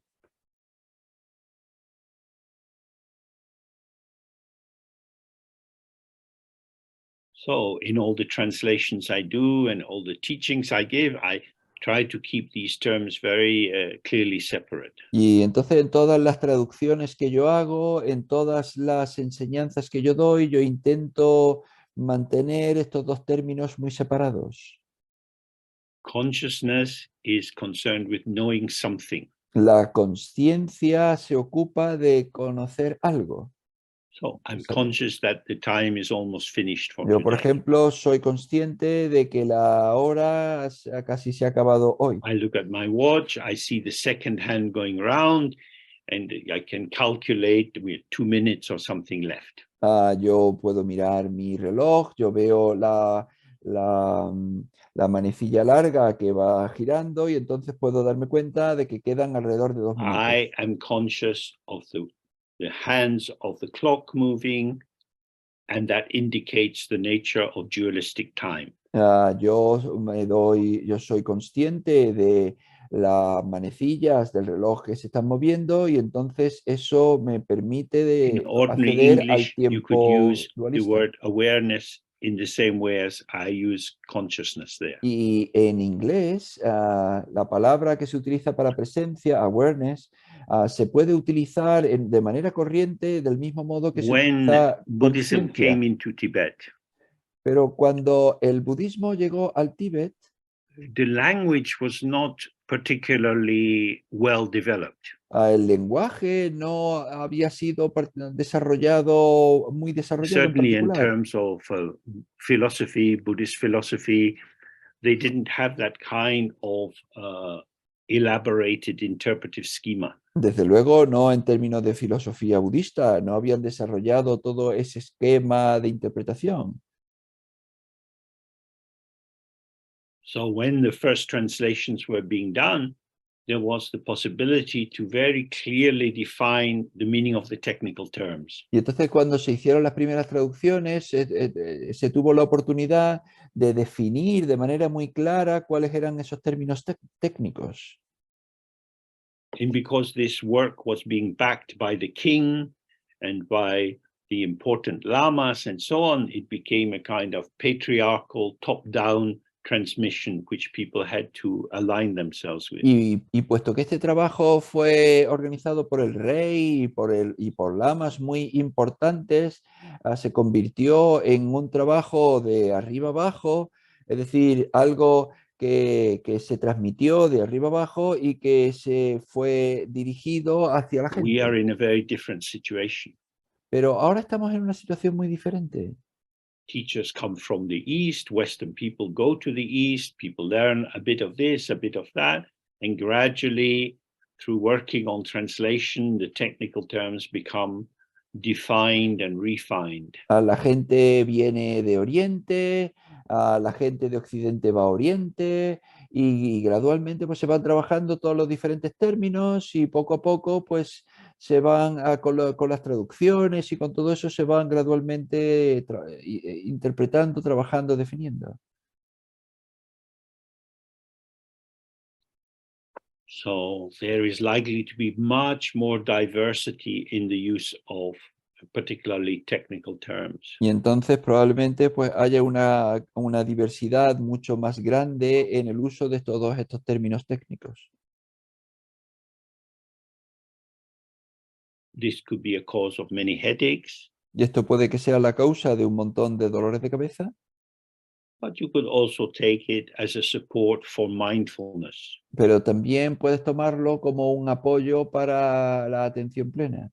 A: So in all the translations I do and all the teachings I give, I try to keep these terms very clearly separate.
B: Y entonces en todas las traducciones que yo hago, en todas las enseñanzas que yo doy, yo intento mantener estos dos términos muy separados.
A: Consciousness is concerned with knowing something.
B: La conciencia se ocupa de conocer algo.
A: So I'm conscious that the time is almost finished for
B: Yo, por
A: today.
B: ejemplo, soy consciente de que la hora casi se ha acabado hoy.
A: I look at my watch, I see the second hand going round, and I can calculate with 2 minutes or something left.
B: Yo puedo mirar mi reloj, yo veo la manecilla larga que va girando y entonces puedo darme cuenta de que quedan alrededor de 2 minutos.
A: I am conscious of the hands of the clock moving, and that indicates the nature of dualistic time.
B: Yo soy consciente de las manecillas del reloj que se están moviendo y entonces eso me permite
A: In ordinary
B: acceder al
A: English, you could
B: tiempo
A: use the
B: dualista.
A: word awareness in the same way as I use consciousness there.
B: Y en inglés, la palabra que se utiliza para presencia, awareness, se puede utilizar de manera corriente del mismo modo que se
A: When
B: utiliza
A: Buddhism
B: conciencia.
A: came into Tibet,
B: Pero cuando el budismo llegó al Tíbet,
A: the language was not particularly well developed.
B: el lenguaje no había sido desarrollado, muy desarrollado en
A: Certainly in
B: particular.
A: terms of philosophy, Buddhist philosophy, they didn't have that kind of elaborated interpretive schema.
B: Desde luego, no en términos de filosofía budista, no habían desarrollado todo ese esquema de interpretación.
A: So when the first translations were being done, there was the possibility to very clearly define the meaning of the technical terms.
B: Y entonces cuando se hicieron las primeras traducciones, se tuvo la oportunidad de definir de manera muy clara cuáles eran esos términos técnicos.
A: And because this work was being backed by the king and by the important lamas and so on, it became a kind of patriarchal, top-down transmission, which people had to align themselves with.
B: Y puesto que este trabajo fue organizado por el rey y por lamas muy importantes, se convirtió en un trabajo de arriba abajo, es decir, algo que se transmitió de arriba abajo y que se fue dirigido hacia la
A: We are
B: gente.
A: in a very different situation.
B: Pero ahora estamos en una situación muy diferente.
A: Teachers come from the East, Western people go to the East, people learn a bit of this, a bit of that, and gradually, through working on translation, the technical terms become defined and refined.
B: La gente viene de Oriente, la gente de Occidente va a Oriente y gradualmente pues se van trabajando todos los diferentes términos y poco a poco pues se van con las traducciones y con todo eso se van gradualmente interpretando, trabajando, definiendo.
A: So there is likely to be much more diversity in the use of particularly technical terms.
B: Y entonces probablemente pues haya una diversidad mucho más grande en el uso de todos estos términos técnicos.
A: This could be a cause of many headaches,
B: Y esto puede que sea la causa de un montón de dolores de cabeza,
A: but you could also take it as a support for mindfulness.
B: pero también puedes tomarlo como un apoyo para la atención plena.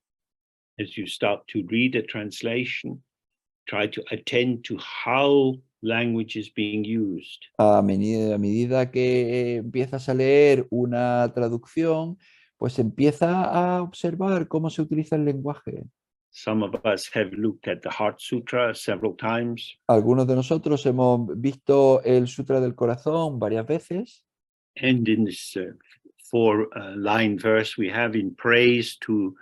A: As you start to read a translation, try to attend to how language is being used.
B: A medida que empiezas a leer una traducción, pues empieza a observar cómo se utiliza el lenguaje.
A: Some of us have looked at the Heart Sutra several times.
B: Algunos de nosotros hemos visto el Sutra del Corazón varias veces.
A: And in this four-line verse we have in praise to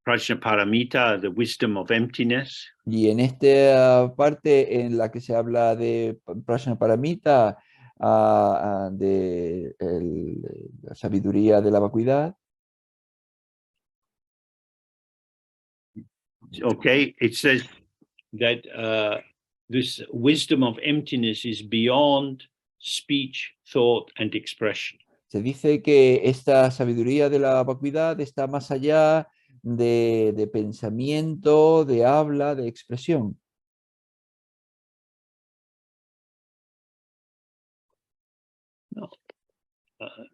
A: Prajnaparamita, the wisdom of emptiness.
B: Y en esta parte en la que se habla de Prajnaparamita, de la sabiduría de la vacuidad,
A: Okay, it says that this wisdom of emptiness is beyond speech, thought, and expression.
B: se dice que esta sabiduría de la vacuidad está más allá de pensamiento, de habla, de expresión.
A: No.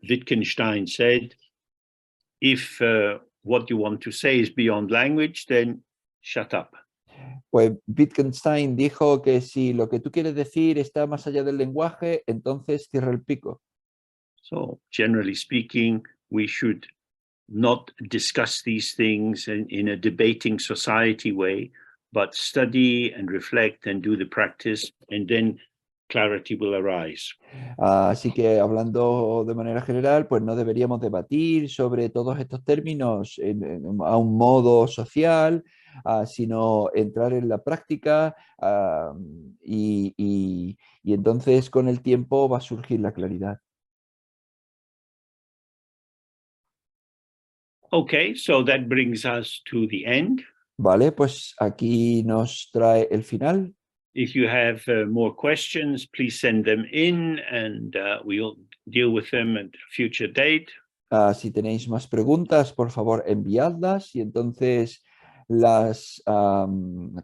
A: Wittgenstein said, if what you want to say is beyond language, then shut up.
B: Pues Wittgenstein dijo que si lo que tú quieres decir está más allá del lenguaje, entonces cierra el pico.
A: So, generally speaking, we should not discuss these things in a debating society way, but study and reflect and do the practice, and then clarity will arise.
B: Así que hablando de manera general, pues no deberíamos debatir sobre todos estos términos a un modo social, sino entrar en la práctica y entonces con el tiempo va a surgir la claridad.
A: Okay, so that brings us to the end.
B: Vale, pues aquí nos trae el final.
A: If you have more questions, please send them in and we'll deal with them at a future date.
B: Si tenéis más preguntas, por favor, enviadlas y entonces las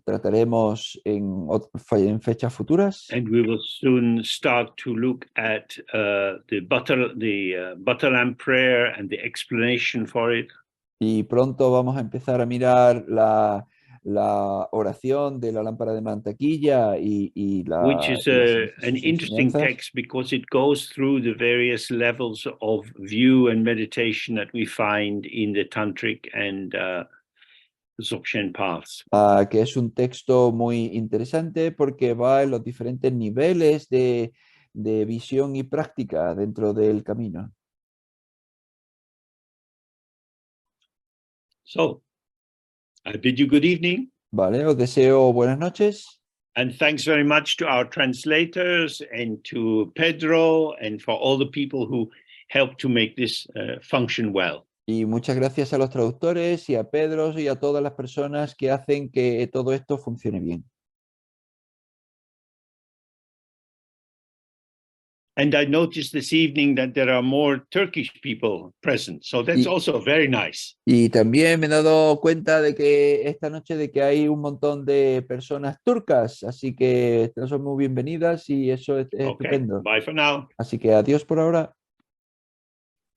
B: trataremos en fechas futuras.
A: And we will soon start to look at the butter lamp prayer and the explanation for it.
B: Y pronto vamos a empezar a mirar la oración de la lámpara de mantequilla y
A: Which is
B: sus
A: an interesting
B: enseñanzas.
A: text because it goes through the various levels of view and meditation that we find in the tantric and Dzogchen paths.
B: Que es un texto muy interesante porque va en los diferentes niveles de visión y práctica dentro del camino.
A: So, I bid you good evening.
B: Vale, os deseo buenas noches.
A: And thanks very much to our translators and to Pedro and for all the people who helped to make this function well.
B: Y muchas gracias a los traductores y a Pedro y a todas las personas que hacen que todo esto funcione bien.
A: And I noticed this evening that there are more Turkish people present, so that's also very nice.
B: Y también me he dado cuenta de que esta noche de que hay un montón de personas turcas, así que son muy bienvenidas y eso es estupendo.
A: Bye for now.
B: Así que adiós por ahora.